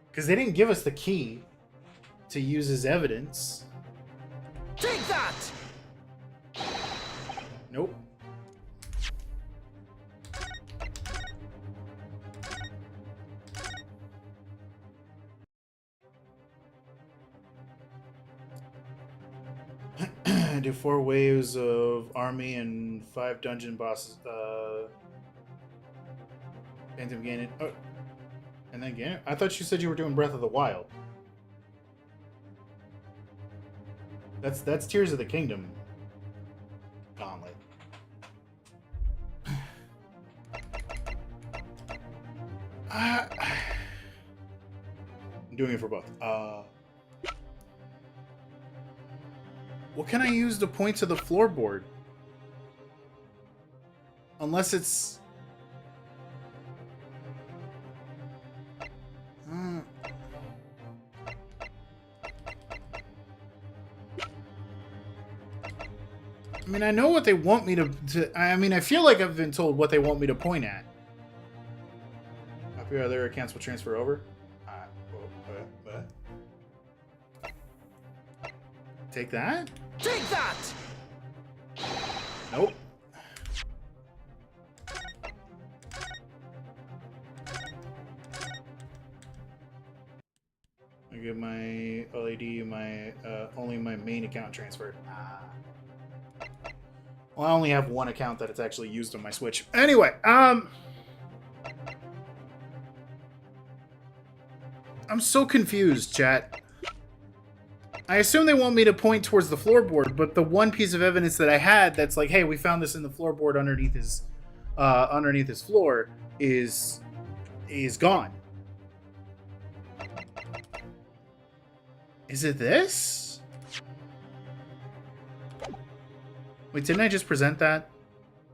Because they didn't give us the key to use as evidence. Take that! Nope. Do 4 waves of army and 5 dungeon bosses. Phantom Ganon. Oh, and then Ganon. I thought you said you were doing Breath of the Wild. That's Tears of the Kingdom. Gauntlet. I'm doing it for both. What can I use to point to the floorboard? Unless it's... I mean, I know what they want me to... I mean, I feel like I've been told what they want me to point at. Copy other accounts will transfer over. Take that? Take that! Nope. I get my LED, only my main account transferred. Well, I only have one account that it's actually used on my Switch. Anyway, I'm so confused, chat. I assume they want me to point towards the floorboard, but the one piece of evidence that I had that's like, hey, we found this in the floorboard underneath his floor is gone. Is it this? Wait, didn't I just present that?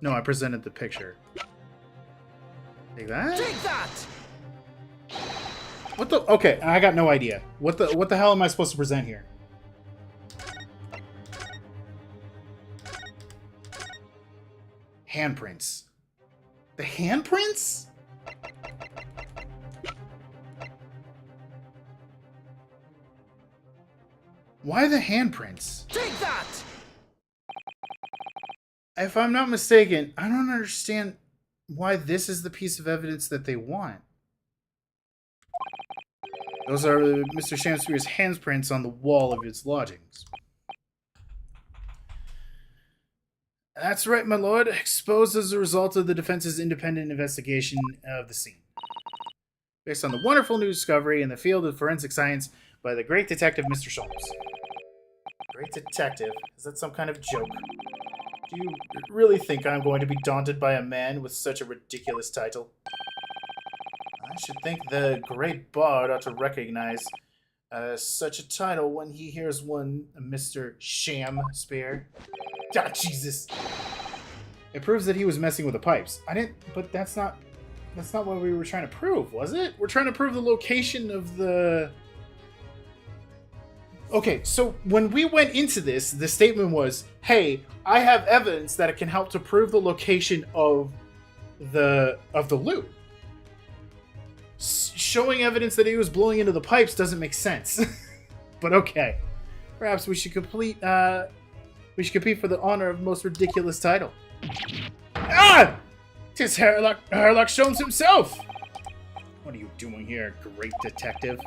No, I presented the picture. Take that? Take that! What the? Okay, I got no idea. What the hell am I supposed to present here? Handprints. The handprints? Why the handprints? Take that! If I'm not mistaken, I don't understand why this is the piece of evidence that they want. Those are Mr. Shamspeare's handprints on the wall of his lodgings. That's right, my lord. Exposed as a result of the defense's independent investigation of the scene. Based on the wonderful new discovery in the field of forensic science by the great detective Mr. Sholmes. Great detective? Is that some kind of joke? Do you really think I'm going to be daunted by a man with such a ridiculous title? I should think the great bard ought to recognize such a title when he hears one Mr. Sham Spear. Ah, Jesus! It proves that he was messing with the pipes. But that's not what we were trying to prove, was it? We're trying to prove the location of the... Okay, so when we went into this, the statement was, hey, I have evidence that it can help to prove the location of the loot. Showing evidence that he was blowing into the pipes doesn't make sense. But okay. Perhaps we should compete for the honor of most ridiculous title. Ah! 'Tis Herlock Sholmes himself! What are you doing here, great detective?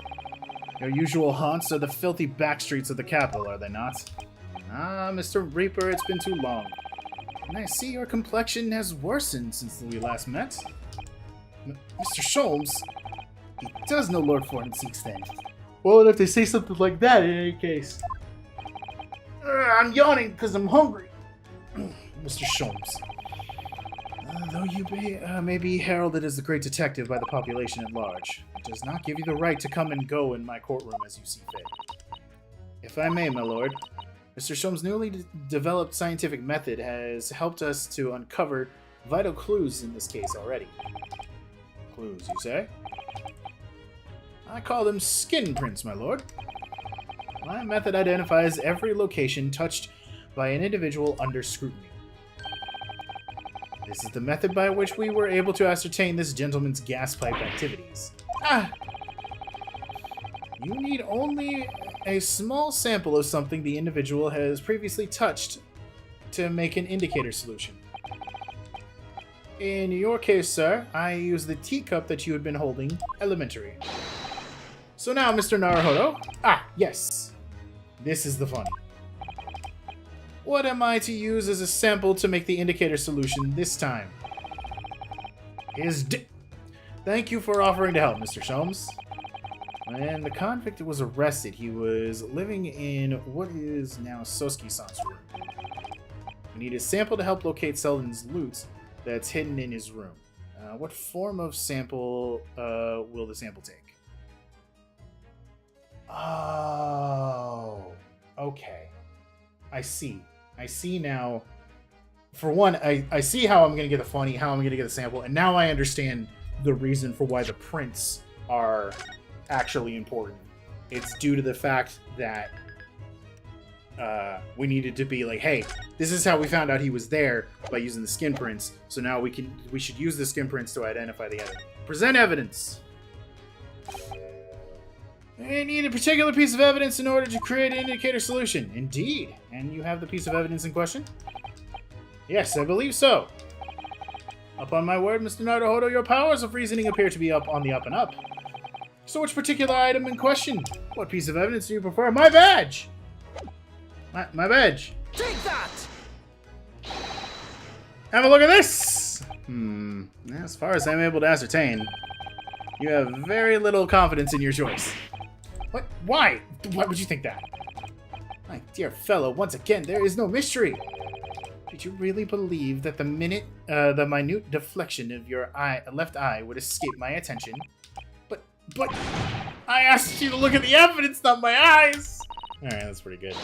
Your usual haunts are the filthy back streets of the capital, are they not? Ah, Mr. Reaper, it's been too long. And I see your complexion has worsened since we last met. Mr. Sholmes? He does know Lord Fortinseeks, then. Well, if they say something like that, in any case. I'm yawning because I'm hungry. Mr. Sholmes. Though you may be heralded as the great detective by the population at large, it does not give you the right to come and go in my courtroom as you see fit. If I may, my lord, Mr. Sholmes' newly developed scientific method has helped us to uncover vital clues in this case already. Clues, you say? I call them skin prints, my lord. My method identifies every location touched by an individual under scrutiny. This is the method by which we were able to ascertain this gentleman's gas pipe activities. Ah! You need only a small sample of something the individual has previously touched to make an indicator solution. In your case, sir, I used the teacup that you had been holding elementary. So now, Mr. Naruhodo. Ah, yes. This is the fun. What am I to use as a sample to make the indicator solution this time? Thank you for offering to help, Mr. Sholmes. When the convict was arrested, he was living in what is now Soski-san's room. We need a sample to help locate Selden's loot that's hidden in his room. What form of sample will the sample take? Oh, okay. I see. I see now. For one, I see how I'm going to get the funny, how I'm going to get the sample, and now I understand the reason for why the prints are actually important. It's due to the fact that we needed to be like, hey, this is how we found out he was there by using the skin prints. So now we should use the skin prints to identify the evidence. Present evidence. I need a particular piece of evidence in order to create an indicator solution. Indeed. And you have the piece of evidence in question? Yes, I believe so. Upon my word, Mr. Naruhodo, your powers of reasoning appear to be on the up and up. So which particular item in question? What piece of evidence do you prefer? My badge! My badge. Take that! Have a look at this! As far as I'm able to ascertain, you have very little confidence in your choice. What? Why? Why would you think that? My dear fellow, once again, there is no mystery. Did you really believe that the minute deflection of your left eye would escape my attention? But, I asked you to look at the evidence, not my eyes! Alright, that's pretty good.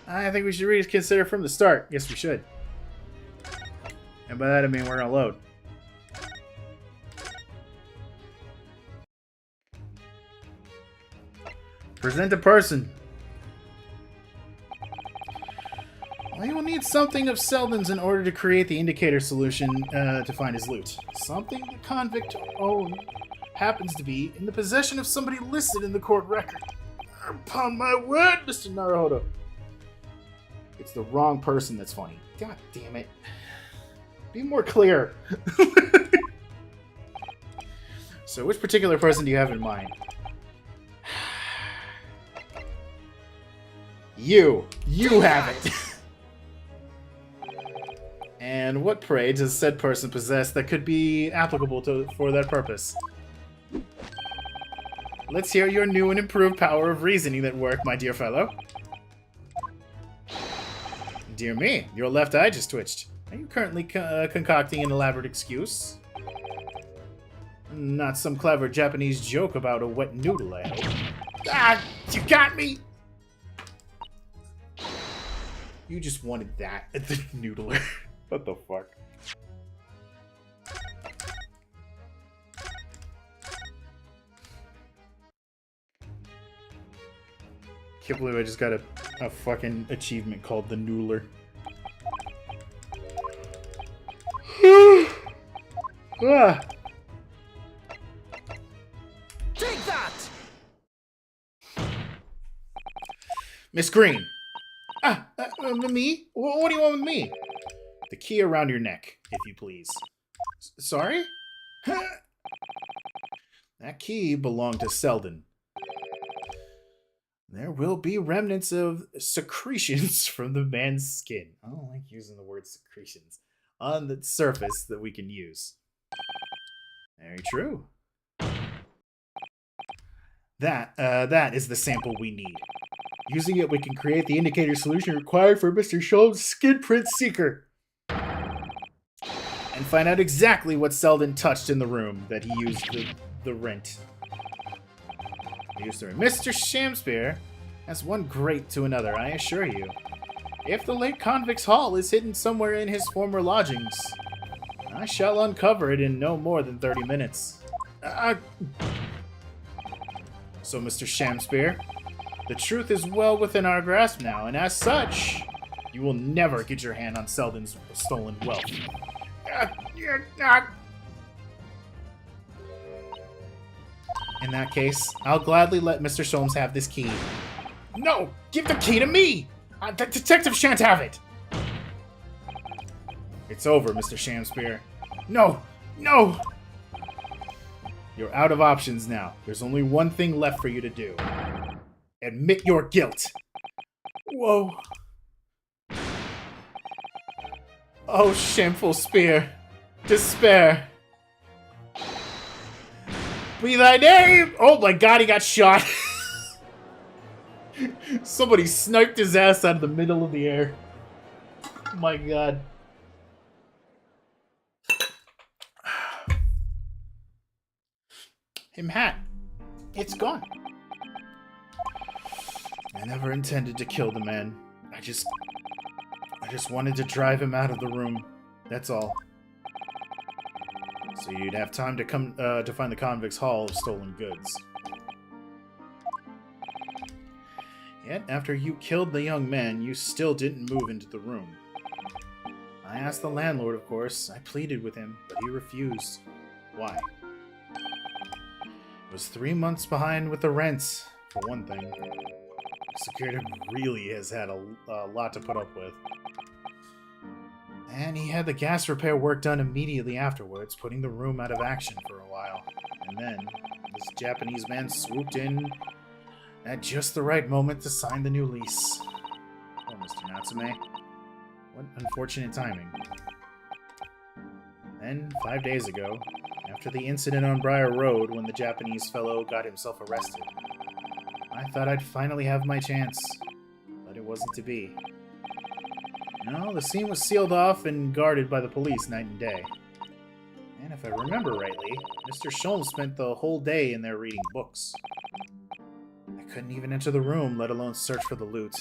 I think we should reconsider from the start. Yes, we should. And by that I mean we're gonna load. Present a person. Well, you will need something of Selden's in order to create the indicator solution to find his loot. Something the convict own happens to be in the possession of somebody listed in the court record. Upon my word, Mr. Naruhodo. It's the wrong person that's funny. God damn it. Be more clear. So, which particular person do you have in mind? You have it. And what, pray, does said person possess that could be applicable for that purpose? Let's hear your new and improved power of reasoning at work, my dear fellow. Dear me, your left eye just twitched. Are you currently concocting an elaborate excuse? Not some clever Japanese joke about a wet noodle, I hope. Ah, you got me! You just wanted that at the noodler. What the fuck? Can't believe I just got a fucking achievement called the noodler. Ah. Take that! Miss Green. Me? What do you want with me? The key around your neck, if you please. Sorry? That key belonged to Selden. There will be remnants of secretions from the man's skin. I don't like using the word secretions. On the surface that we can use. Very true. That is the sample we need. Using it, we can create the indicator solution required for Mr. Sholmes' skin print seeker. And find out exactly what Selden touched in the room that he used the rent. Mr. Shamspeare has one great to another, I assure you. If the late convict's haul is hidden somewhere in his former lodgings, I shall uncover it in no more than 30 minutes. So, Mr. Shamspeare, the truth is well within our grasp now, and as such, you will never get your hand on Selden's stolen wealth. In that case, I'll gladly let Mr. Sholmes have this key. No! Give the key to me! The detective shan't have it! It's over, Mr. Shamspeare. No! No! You're out of options now. There's only one thing left for you to do. Admit your guilt. Whoa. Oh, shameful spear. Despair. Be thy name! Oh my god, he got shot. Somebody sniped his ass out of the middle of the air. Oh my god. Him hat. It's gone. I never intended to kill the man. I just wanted to drive him out of the room. That's all. So you'd have time to come to find the convict's haul of stolen goods. Yet, after you killed the young man, you still didn't move into the room. I asked the landlord, of course. I pleaded with him, but he refused. Why? It was 3 months behind with the rent, for one thing. Security really has had a lot to put up with. And he had the gas repair work done immediately afterwards, putting the room out of action for a while. And then, this Japanese man swooped in at just the right moment to sign the new lease. Oh, Mr. Natsume. What unfortunate timing. Then, 5 days ago, after the incident on Briar Road when the Japanese fellow got himself arrested, I thought I'd finally have my chance. But it wasn't to be. No, the scene was sealed off and guarded by the police night and day. And if I remember rightly, Mr. Sham spent the whole day in there reading books. I couldn't even enter the room, let alone search for the loot.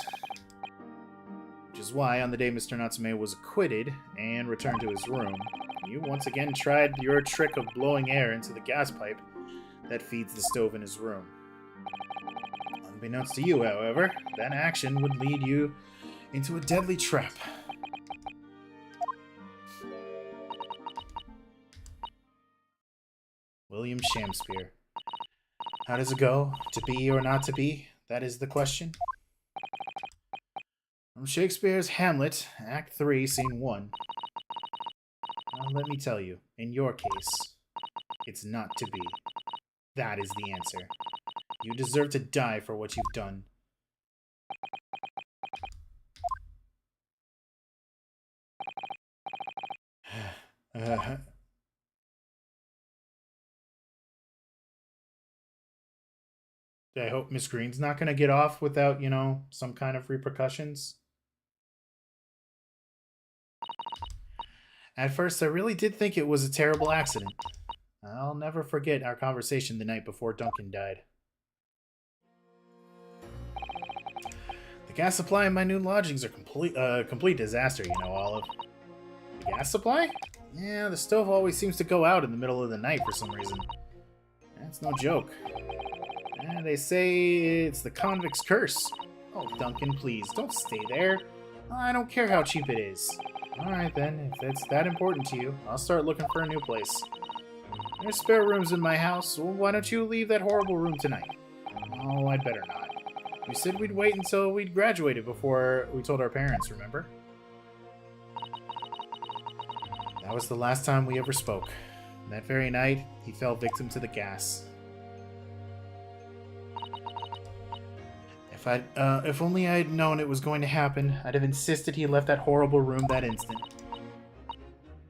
Which is why, on the day Mr. Natsume was acquitted and returned to his room, you once again tried your trick of blowing air into the gas pipe that feeds the stove in his room. Unbeknownst to you, however, that action would lead you into a deadly trap. William Shakespeare. How does it go? To be or not to be? That is the question. From Shakespeare's Hamlet, Act 3, Scene 1. Well, let me tell you, in your case, it's not to be. That is the answer. You deserve to die for what you've done. I hope Miss Green's not going to get off without, you know, some kind of repercussions. At first, I really did think it was a terrible accident. I'll never forget our conversation the night before Duncan died. The gas supply in my new lodgings are complete disaster, you know, Olive. The gas supply? Yeah, the stove always seems to go out in the middle of the night for some reason. That's no joke. They say it's the convict's curse. Oh, Duncan, please, don't stay there. I don't care how cheap it is. Alright then, if it's that important to you, I'll start looking for a new place. There's spare rooms in my house, so why don't you leave that horrible room tonight? Oh, I'd better not. We said we'd wait until we'd graduated before we told our parents, remember? That was the last time we ever spoke. That very night, he fell victim to the gas. If only I had known it was going to happen, I'd have insisted he left that horrible room that instant.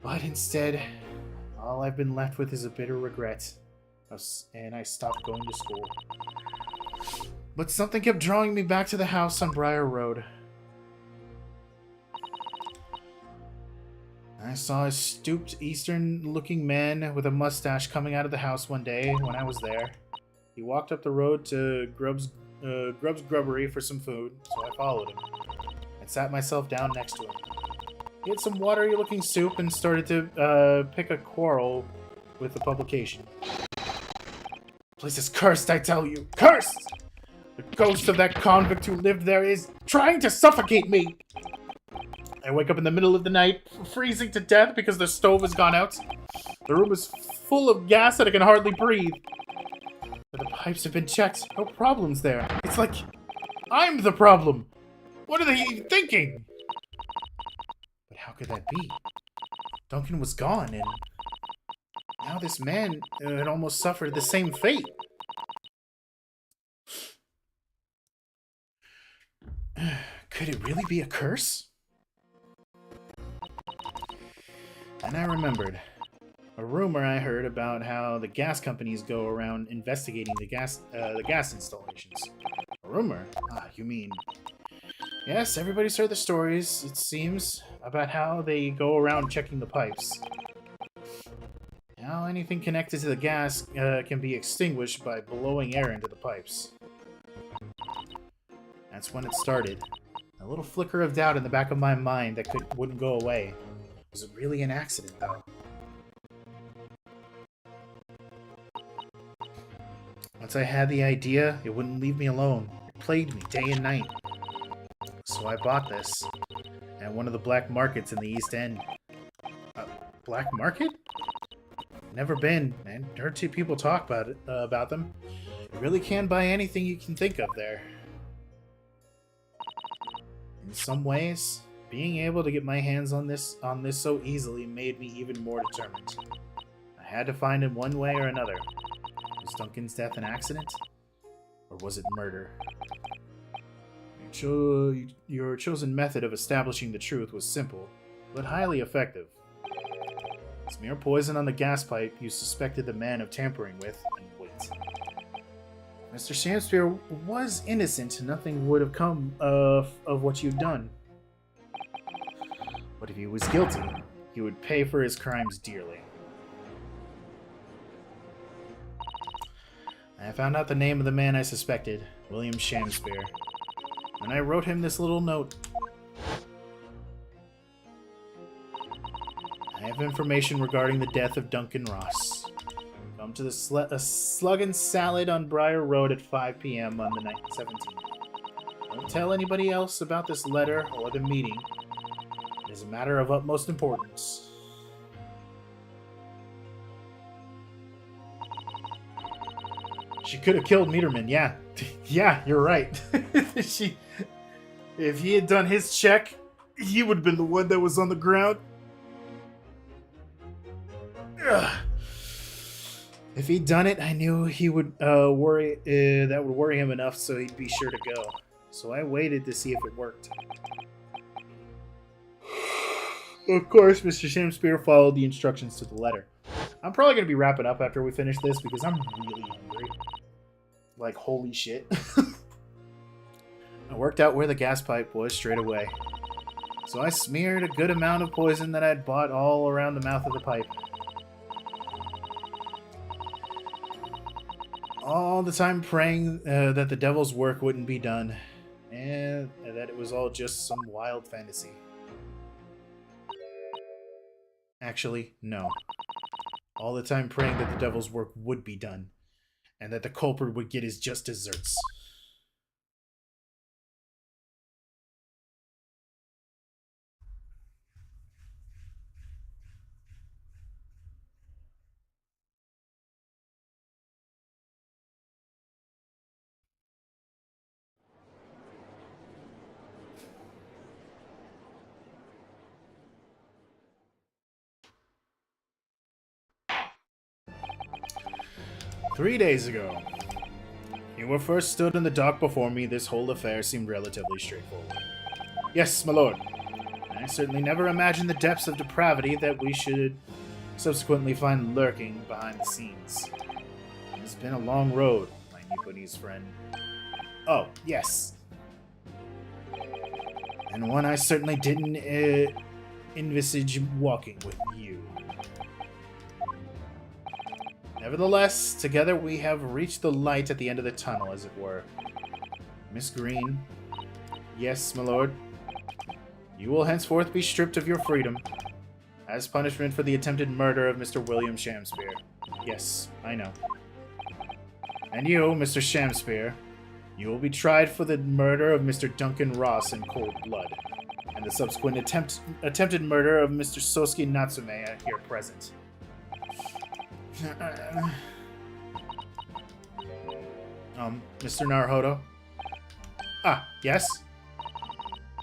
But instead, all I've been left with is a bitter regret, and I stopped going to school. But something kept drawing me back to the house on Briar Road. I saw a stooped, Eastern-looking man with a mustache coming out of the house one day when I was there. He walked up the road to Grub's Grubbery for some food, so I followed him and sat myself down next to him. He had some watery-looking soup and started to pick a quarrel with the publication. The place is cursed, I tell you! Cursed! The ghost of that convict who lived there is trying to suffocate me! I wake up in the middle of the night, freezing to death because the stove has gone out. The room is full of gas and I can hardly breathe. But the pipes have been checked. No problems there. It's like I'm the problem. What are they thinking? But how could that be? Duncan was gone, and now this man had almost suffered the same fate. Could it really be a curse? And I remembered. A rumor I heard about how the gas companies go around investigating the gas installations. A rumor? Ah, you mean... Yes, everybody's heard the stories, it seems, about how they go around checking the pipes. How anything connected to the gas can be extinguished by blowing air into the pipes. That's when it started. A little flicker of doubt in the back of my mind that wouldn't go away. Was it really an accident, though? Once I had the idea, it wouldn't leave me alone. It plagued me day and night. So I bought this at one of the black markets in the East End. Black market? Never been, and heard two people talk about them. You really can buy anything you can think of there. In some ways, being able to get my hands on this so easily made me even more determined. I had to find it one way or another. Was Duncan's death an accident? Or was it murder? Your chosen method of establishing the truth was simple, but highly effective. Smear poison on the gas pipe you suspected the man of tampering with, and wait. Mr. Shamspeare was innocent. Nothing would have come of what you've done. But if he was guilty, he would pay for his crimes dearly. I found out the name of the man I suspected, William Shamspeare. And I wrote him this little note. I have information regarding the death of Duncan Ross. Come to the Slug and Salad on Briar Road at 5 p.m. on the 17th. Don't tell anybody else about this letter or the meeting. It is a matter of utmost importance. She could have killed Meterman, yeah. Yeah, you're right. If he had done his check, he would have been the one that was on the ground. Ugh. If he'd done it, I knew he would worry. That would worry him enough, so he'd be sure to go. So I waited to see if it worked. Of course, Mr. Shamspeare followed the instructions to the letter. I'm probably going to be wrapping up after we finish this because I'm really hungry. Like, holy shit. I worked out where the gas pipe was straight away. So I smeared a good amount of poison that I'd bought all around the mouth of the pipe. All the time praying that the devil's work wouldn't be done. And that it was all just some wild fantasy. Actually, no. All the time praying that the devil's work would be done. And that the culprit would get his just desserts. "3 days ago. You were first stood in the dock before me. This whole affair seemed relatively straightforward. Yes, my lord. I certainly never imagined the depths of depravity that we should subsequently find lurking behind the scenes. It's been a long road, my Nipponese friend. Oh, yes. And one I certainly didn't envisage walking with you. Nevertheless, together we have reached the light at the end of the tunnel, as it were. Miss Green. Yes, my lord. You will henceforth be stripped of your freedom, as punishment for the attempted murder of Mr. William Shamspeare. Yes, I know. And you, Mr. Shamspeare, you will be tried for the murder of Mr. Duncan Ross in cold blood, and the subsequent attempted murder of Mr. Sosuke Natsume here present. Mr. Naruhodo? Ah, yes?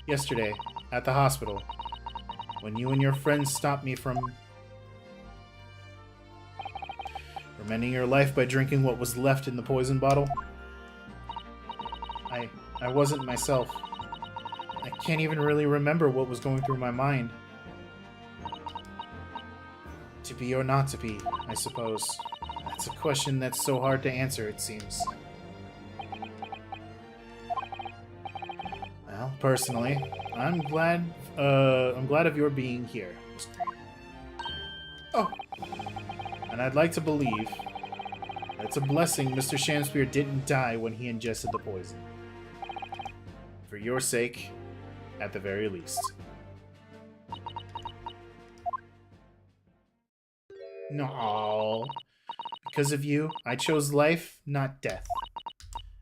Yesterday, at the hospital, when you and your friends stopped me from ending your life by drinking what was left in the poison bottle, I wasn't myself. I can't even really remember what was going through my mind. To be or not to be, I suppose. That's a question that's so hard to answer, it seems. Well, personally, I'm glad of your being here. Oh! And I'd like to believe that it's a blessing Mr. Shamspeare didn't die when he ingested the poison. For your sake, at the very least. No. Because of you, I chose life, not death.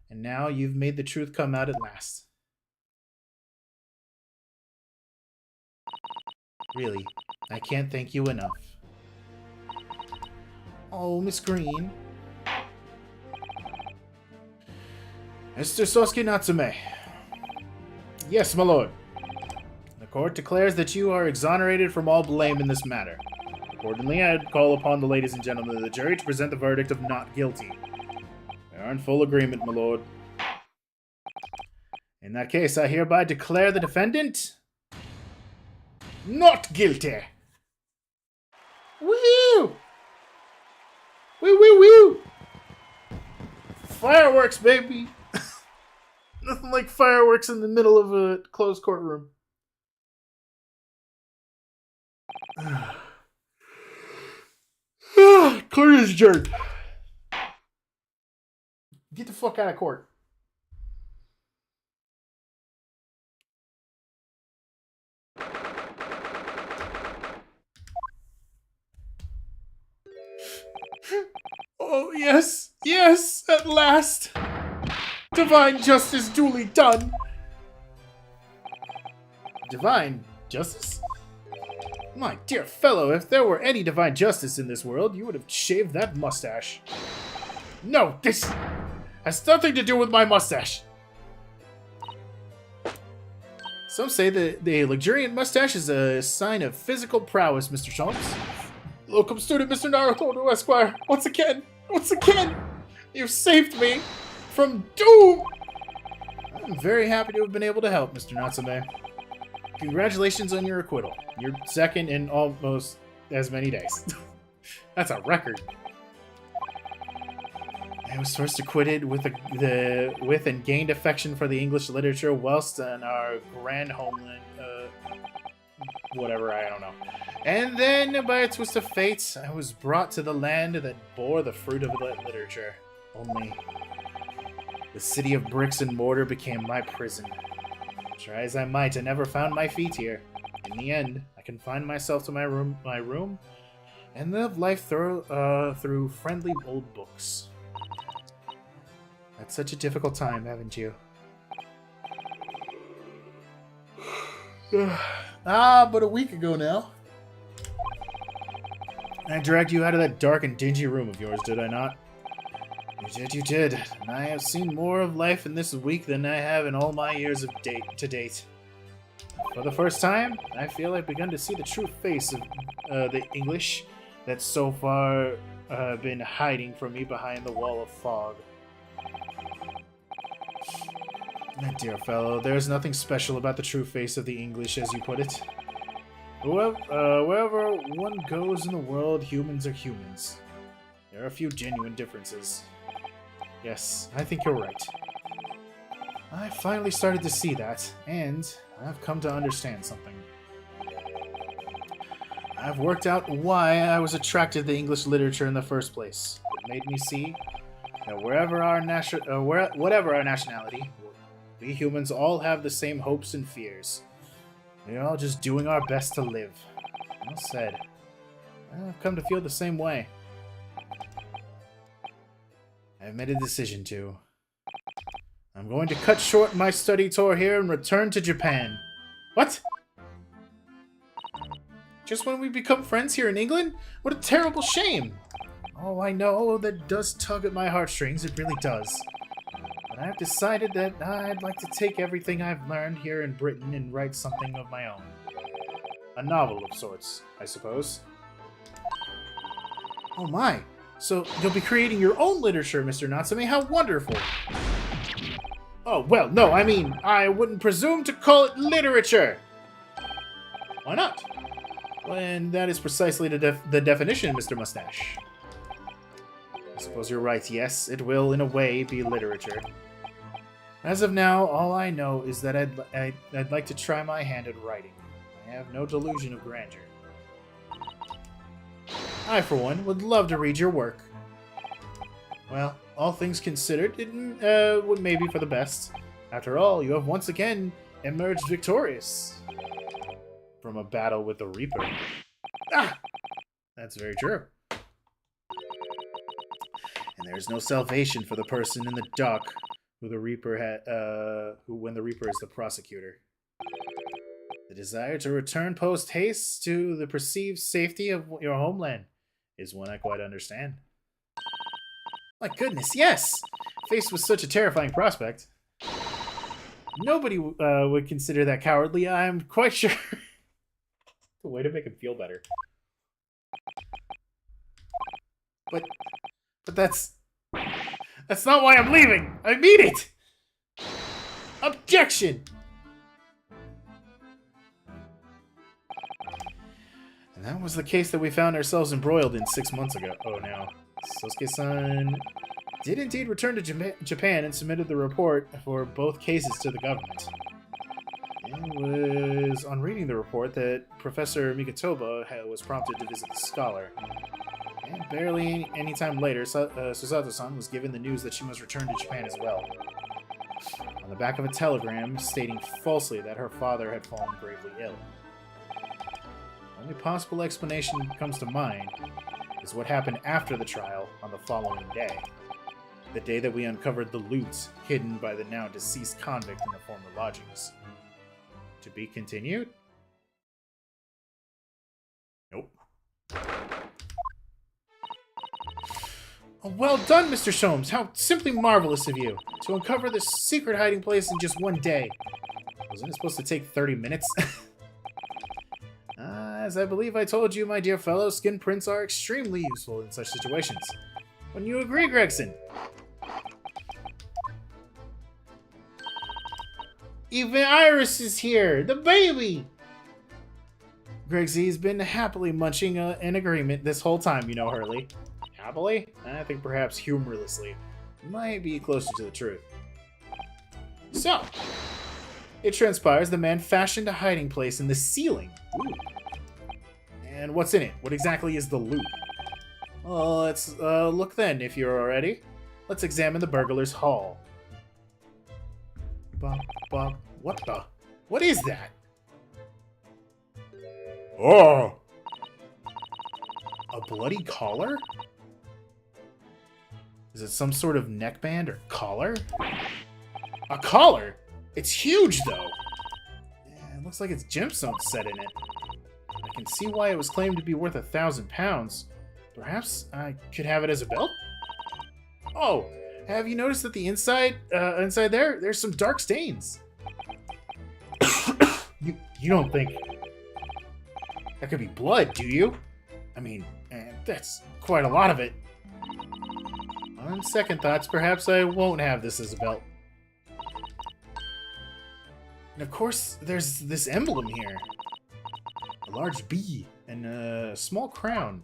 And now you've made the truth come out at last. Really, I can't thank you enough. Oh, Miss Green. Mr. Sosuke Natsume. Yes, my lord. The court declares that you are exonerated from all blame in this matter. Accordingly, I call upon the ladies and gentlemen of the jury to present the verdict of not guilty. We are in full agreement, my lord. In that case, I hereby declare the defendant not guilty. Woo! Woo, woo, woo! Fireworks, baby! Nothing like fireworks in the middle of a closed courtroom. Court is adjourned. Get the fuck out of court. Oh, yes, yes, at last. Divine justice duly done. Divine justice? My dear fellow, if there were any divine justice in this world, you would have shaved that mustache. No, this has nothing to do with my mustache. Some say that the luxuriant mustache is a sign of physical prowess, Mr. Shams. Locum student Mr. Naruto, Esquire. Once again, you've saved me from doom. I'm very happy to have been able to help, Mr. Natsume. Congratulations on your acquittal. You're second in almost as many days. That's a record. I was first acquitted with and gained affection for the English literature whilst in our grand homeland, whatever, I don't know. And then, by a twist of fate, I was brought to the land that bore the fruit of that literature. Only, the city of bricks and mortar became my prison. Try as I might, I never found my feet here. In the end, I confined myself to my room, and lived life through friendly old books. Had such a difficult time, haven't you? But a week ago now. I dragged you out of that dark and dingy room of yours, did I not? You did. And I have seen more of life in this week than I have in all my years of to date. For the first time, I feel I've begun to see the true face of the English that's so far been hiding from me behind the wall of fog. My dear fellow, there's nothing special about the true face of the English, as you put it. Wherever one goes in the world, humans are humans. There are a few genuine differences. Yes, I think you're right. I finally started to see that, and I've come to understand something. I've worked out why I was attracted to English literature in the first place. It made me see that whatever our nationality, we humans all have the same hopes and fears. We're all just doing our best to live. Well said. I've come to feel the same way. I've made a decision to. I'm going to cut short my study tour here and return to Japan. What? Just when we become friends here in England? What a terrible shame! Oh, I know, that does tug at my heartstrings, it really does. But I've decided that I'd like to take everything I've learned here in Britain and write something of my own. A novel of sorts, I suppose. Oh my! So, you'll be creating your own literature, Mr. Natsume, how wonderful! Oh, well, no, I mean, I wouldn't presume to call it literature! Why not? When that is precisely the definition, Mr. Mustache. I suppose you're right, yes, it will, in a way, be literature. As of now, all I know is that I'd like to try my hand at writing. I have no delusion of grandeur. I, for one, would love to read your work. Well, all things considered, it would maybe for the best. After all, you have once again emerged victorious from a battle with the Reaper. Ah! That's very true. And there is no salvation for the person in the dock when the Reaper is the prosecutor. The desire to return post-haste to the perceived safety of your homeland is one I quite understand. My goodness, yes! Faced with such a terrifying prospect. Nobody would consider that cowardly, I'm quite sure. The way to make him feel better. But that's not why I'm leaving! I mean it! Objection! And that was the case that we found ourselves embroiled in 6 months ago. Oh no. Sosuke-san... did indeed return to Japan and submitted the report for both cases to the government. It was on reading the report that Professor Mikotoba was prompted to visit the scholar. And barely any time later, Susato-san was given the news that she must return to Japan as well. On the back of a telegram stating falsely that her father had fallen gravely ill. The only possible explanation that comes to mind is what happened after the trial on the following day. The day that we uncovered the loot hidden by the now deceased convict in the former lodgings. To be continued? Nope. Oh, well done, Mr. Sholmes. How simply marvelous of you to uncover this secret hiding place in just one day. Wasn't it supposed to take 30 minutes? As I believe I told you, my dear fellow, skin prints are extremely useful in such situations. Wouldn't you agree, Gregson? Even Iris is here! The baby! Gregsy's been happily munching an agreement this whole time, you know, Hurley. Happily? I think perhaps humorlessly. Might be closer to the truth. So, it transpires the man fashioned a hiding place in the ceiling. Ooh. And what's in it? What exactly is the loot? Well, let's look then, if you're ready. Let's examine the burglar's haul. Bob, what the? What is that? Oh! A bloody collar? Is it some sort of neckband or collar? A collar? It's huge, though! Yeah, it looks like it's gemstones set in it. I can see why it was claimed to be worth £1,000. Perhaps I could have it as a belt? Oh! Have you noticed that the inside there's some dark stains? You don't think that could be blood, do you? I mean, that's quite a lot of it. On second thoughts, perhaps I won't have this as a belt. And of course, there's this emblem here. A large bee and a small crown.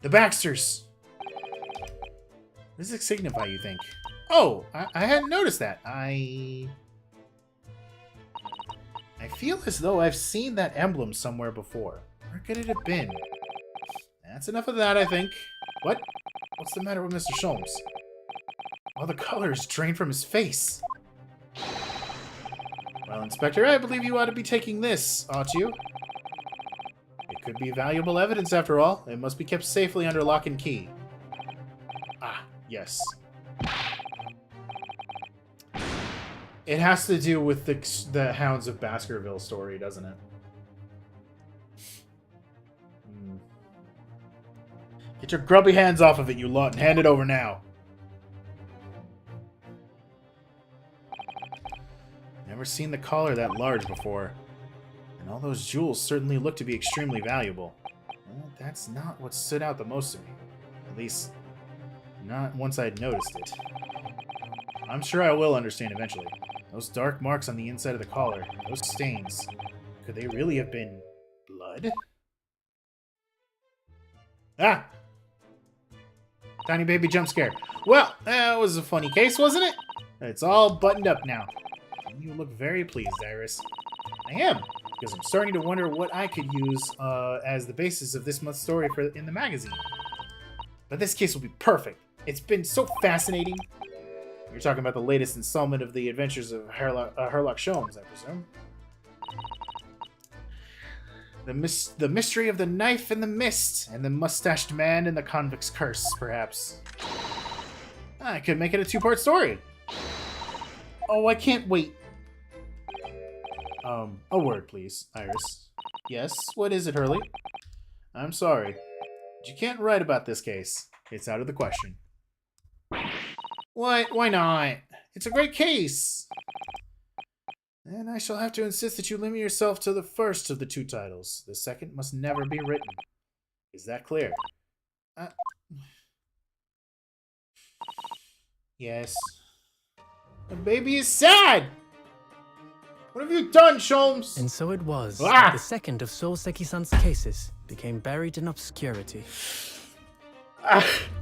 The Baxters! What does it signify, you think? Oh, I hadn't noticed that. I feel as though I've seen that emblem somewhere before. Where could it have been? That's enough of that, I think. What? What's the matter with Mr. Sholmes? All the color is drained from his face. Well, Inspector, I believe you ought to be taking this, ought you? It could be valuable evidence, after all. It must be kept safely under lock and key. Ah, yes. It has to do with the Hounds of Baskerville story, doesn't it? Get your grubby hands off of it, you lot, and hand it over now. Never seen the collar that large before. And all those jewels certainly look to be extremely valuable. Well, that's not what stood out the most to me. At least, not once I'd noticed it. I'm sure I will understand eventually. Those dark marks on the inside of the collar, those stains, could they really have been blood? Ah! Tiny baby jump scare. Well, that was a funny case, wasn't it? It's all buttoned up now. You look very pleased, Iris. I am, because I'm starting to wonder what I could use as the basis of this month's story in the magazine. But this case will be perfect. It's been so fascinating. You're talking about the latest installment of the adventures of Herlock Sholmes, I presume. The mystery of the knife and the mist, and the mustached man and the convict's curse, perhaps. I could make it a two-part story. Oh, I can't wait. A word, please, Iris. Yes, what is it, Hurley? I'm sorry, but you can't write about this case. It's out of the question. What? Why not? It's a great case! Then I shall have to insist that you limit yourself to the first of the two titles. The second must never be written. Is that clear? Yes. The baby is sad! What have you done, Sholmes? And so it was that the second of Souseki-san's cases became buried in obscurity.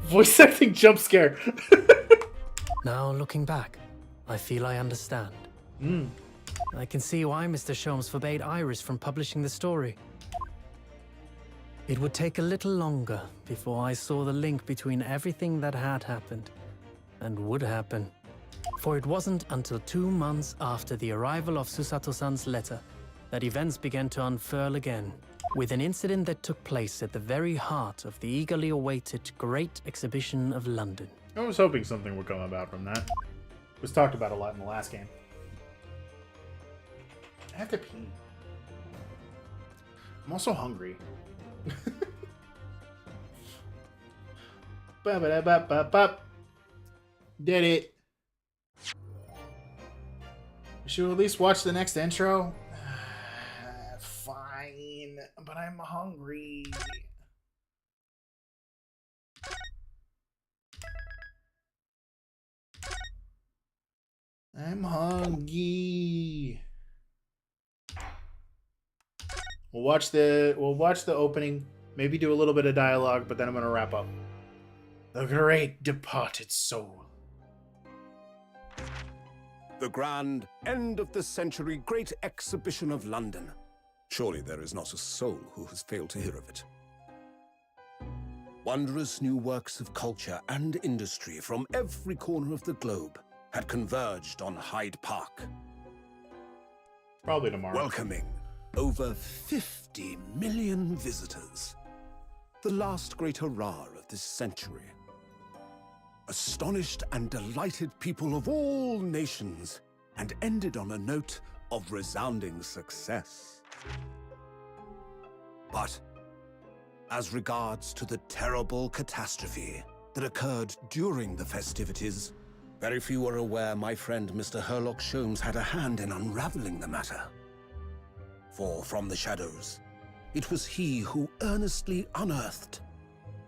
Voice acting jump scare. Now, looking back, I feel I understand. I can see why Mr. Sholmes forbade Iris from publishing the story. It would take a little longer before I saw the link between everything that had happened and would happen. For it wasn't until 2 months after the arrival of Susato-san's letter that events began to unfurl again, with an incident that took place at the very heart of the eagerly awaited Great Exhibition of London. I was hoping something would come about from that. It was talked about a lot in the last game. I have to pee. I'm also hungry. Ba-ba-da-ba-ba-ba. Did it. Should we at least watch the next intro? Fine, but I'm hungry. I'm hungry. We'll watch the opening, maybe do a little bit of dialogue, but then I'm gonna wrap up. The great departed soul. The grand end of the century Great Exhibition of London. Surely there is not a soul who has failed to hear of it. Wondrous new works of culture and industry from every corner of the globe had converged on Hyde Park, Probably tomorrow. welcoming over 50 million visitors. The last great hurrah of this century. Astonished and delighted people of all nations, and ended on a note of resounding success. But as regards to the terrible catastrophe that occurred during the festivities, very few are aware my friend Mr. Herlock Sholmes had a hand in unraveling the matter. For from the shadows, it was he who earnestly unearthed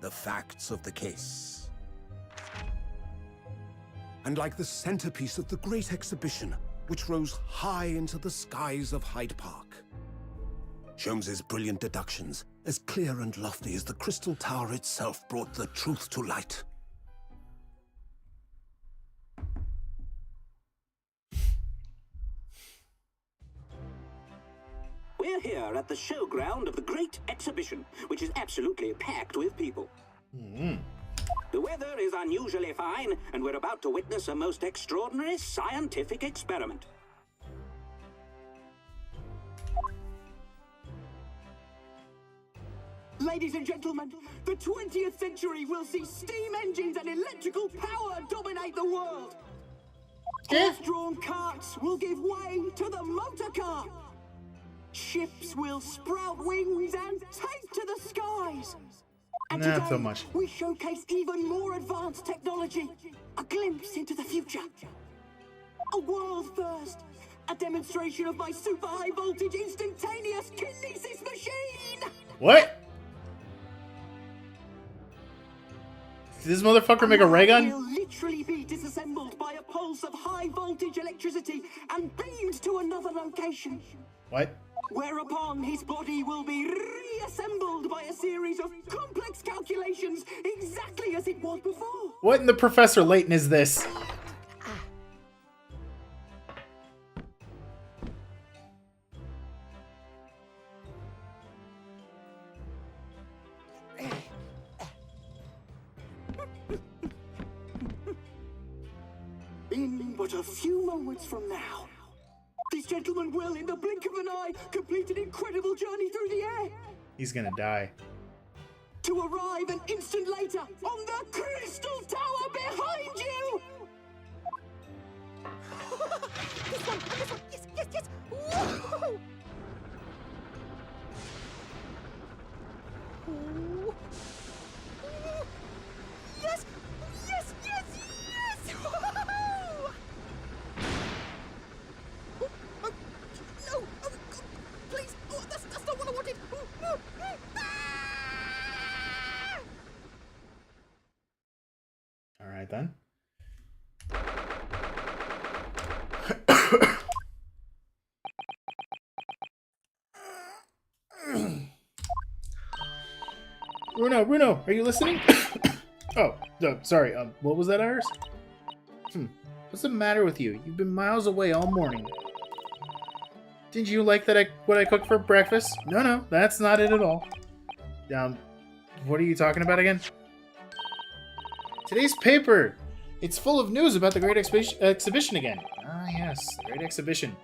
the facts of the case. And like the centerpiece of the Great Exhibition, which rose high into the skies of Hyde Park, Sholmes's brilliant deductions, as clear and lofty as the Crystal Tower itself, brought the truth to light. We're here at the showground of the Great Exhibition, which is absolutely packed with people. The weather is unusually fine, and we're about to witness a most extraordinary scientific experiment. Ladies and gentlemen, the 20th century will see steam engines and electrical power dominate the world. Horse-drawn carts will give way to the motor car. Ships will sprout wings and take to the skies. And Not today, so much. we showcase even more advanced technology. A glimpse into the future. A world first. A demonstration of my super high voltage instantaneous kinesis machine. What? Did this motherfucker make a ray gun? Will literally be disassembled by a pulse of high voltage electricity and beamed to another location. What? Whereupon his body will be reassembled by a series of complex calculations exactly as it was before. What in the Professor Layton is this? In but a few moments from now, this gentleman will, in the blink of an eye, complete an incredible journey through the air, He's gonna die. to arrive an instant later on the Crystal Tower behind you! This one, and this one. Yes, yes, yes. Woo! Ooh. Yes, yes, yes, yes. Woo! Oh, oh, no, oh, God, please. Oh, that's not what I wanted. Oh, oh, oh. Ah! All right then. Bruno, are you listening? Oh, no, sorry. What was that, Iris? What's the matter with you? You've been miles away all morning. Didn't you like what I cooked for breakfast? No, that's not it at all. What are you talking about again? Today's paper! It's full of news about the Great Exhibition again. Ah, yes, the Great Exhibition.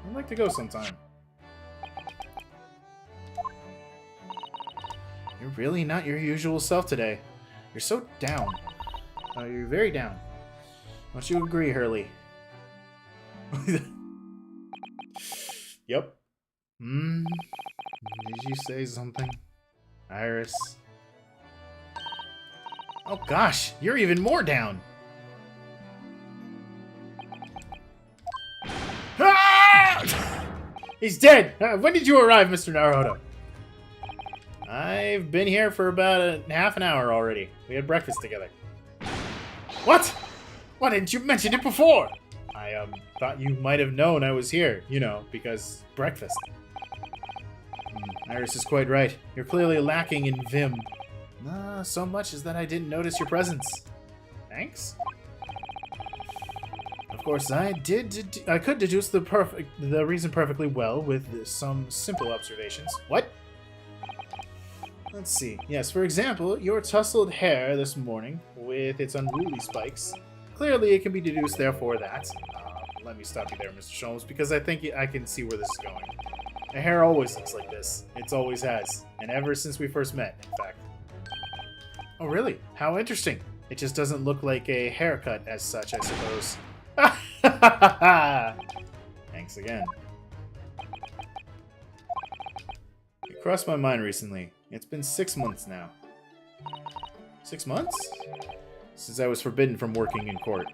I'd like to go sometime. You're really not your usual self today. You're so down. You're very down. Don't you agree, Hurley? Yep. Did you say something? Iris? Oh gosh, you're even more down! Ah! He's dead! When did you arrive, Mr. Naruto? I've been here for about half an hour already. We had breakfast together. What? Why didn't you mention it before? I thought you might have known I was here, you know, because breakfast. Iris is quite right. You're clearly lacking in vim. So much as that I didn't notice your presence. Thanks. Of course, I could deduce the reason perfectly well with some simple observations. What? Let's see. Yes, for example, your tousled hair this morning with its unruly spikes. Clearly, it can be deduced, therefore, that. Let me stop you there, Mr. Sholmes, because I think I can see where this is going. My hair always looks like this. It always has. And ever since we first met, in fact. Oh, really? How interesting. It just doesn't look like a haircut as such, I suppose. Thanks again. It crossed my mind recently. It's been 6 months now. 6 months? Since I was forbidden from working in court.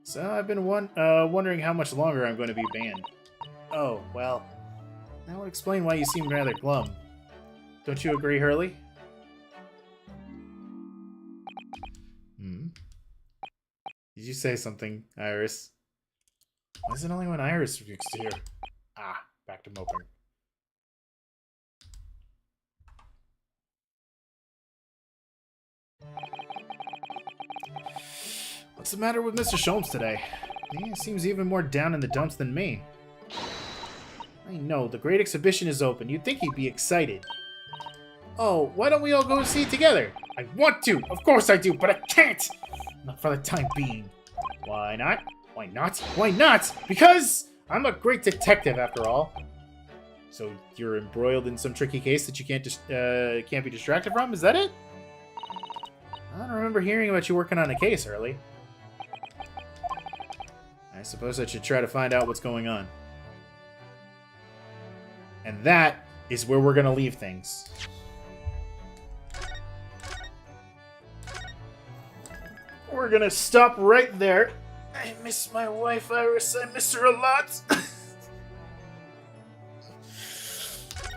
So I've been wondering how much longer I'm going to be banned. Oh, well, that would explain why you seem rather glum. Don't you agree, Hurley? Did you say something, Iris? Why is it only when Iris speaks to hear? Ah, back to moping. What's the matter with Mr. Sholmes today? He seems even more down in the dumps than me. I know, the Great Exhibition is open. You'd think he'd be excited. Oh, why don't we all go see it together? I want to! Of course I do, but I can't! Not for the time being. Why not? Why not? Why not? Because I'm a great detective, after all. So you're embroiled in some tricky case that you can't be distracted from? Is that it? I don't remember hearing about you working on a case, Early. I suppose I should try to find out what's going on. And that is where we're going to leave things. We're going to stop right there. I miss my wife, Iris. I miss her a lot.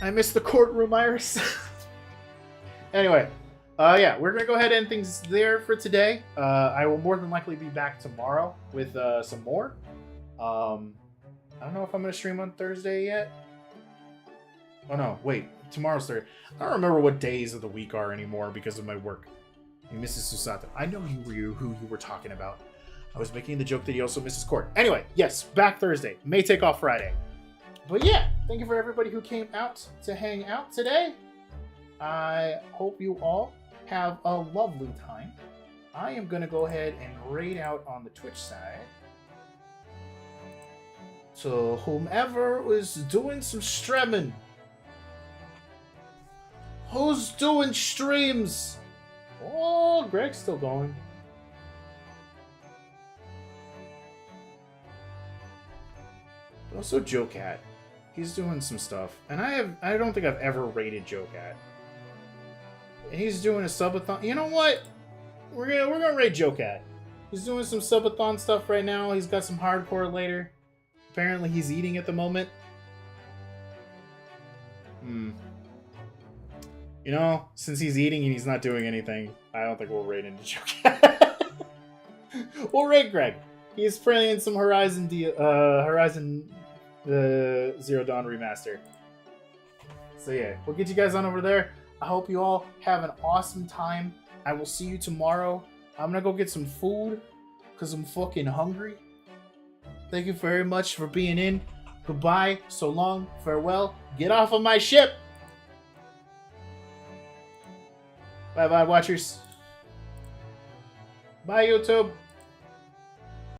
I miss the courtroom, Iris. Anyway, yeah, we're going to go ahead and end things there for today. I will more than likely be back tomorrow with some more. I don't know if I'm going to stream on Thursday yet. Oh no, wait. Tomorrow's Thursday. I don't remember what days of the week are anymore because of my work. Hey, Mrs. Susato. I know who you were talking about. I was making the joke that he also misses court. Anyway, yes, back Thursday. May take off Friday. But yeah, thank you for everybody who came out to hang out today. I hope you all have a lovely time. I am going to go ahead and raid out on the Twitch side. So whomever was doing some streaming. Who's doing streams? Oh, Greg's still going. Also, Joe Cat. He's doing some stuff. And I don't think I've ever rated Joe Cat. And he's doing a subathon. You know what? We're gonna raid Joe Cat. He's doing some subathon stuff right now. He's got some hardcore later. Apparently he's eating at the moment. You know, since he's eating and he's not doing anything, I don't think we'll raid into Joe Cat. We'll raid Greg. He's playing some Horizon Zero Dawn Remaster. So yeah, we'll get you guys on over there. I hope you all have an awesome time. I will see you tomorrow. I'm gonna go get some food because I'm fucking hungry. Thank you very much for being in. Goodbye. So long. Farewell. Get off of my ship. Bye-bye, watchers. Bye, YouTube.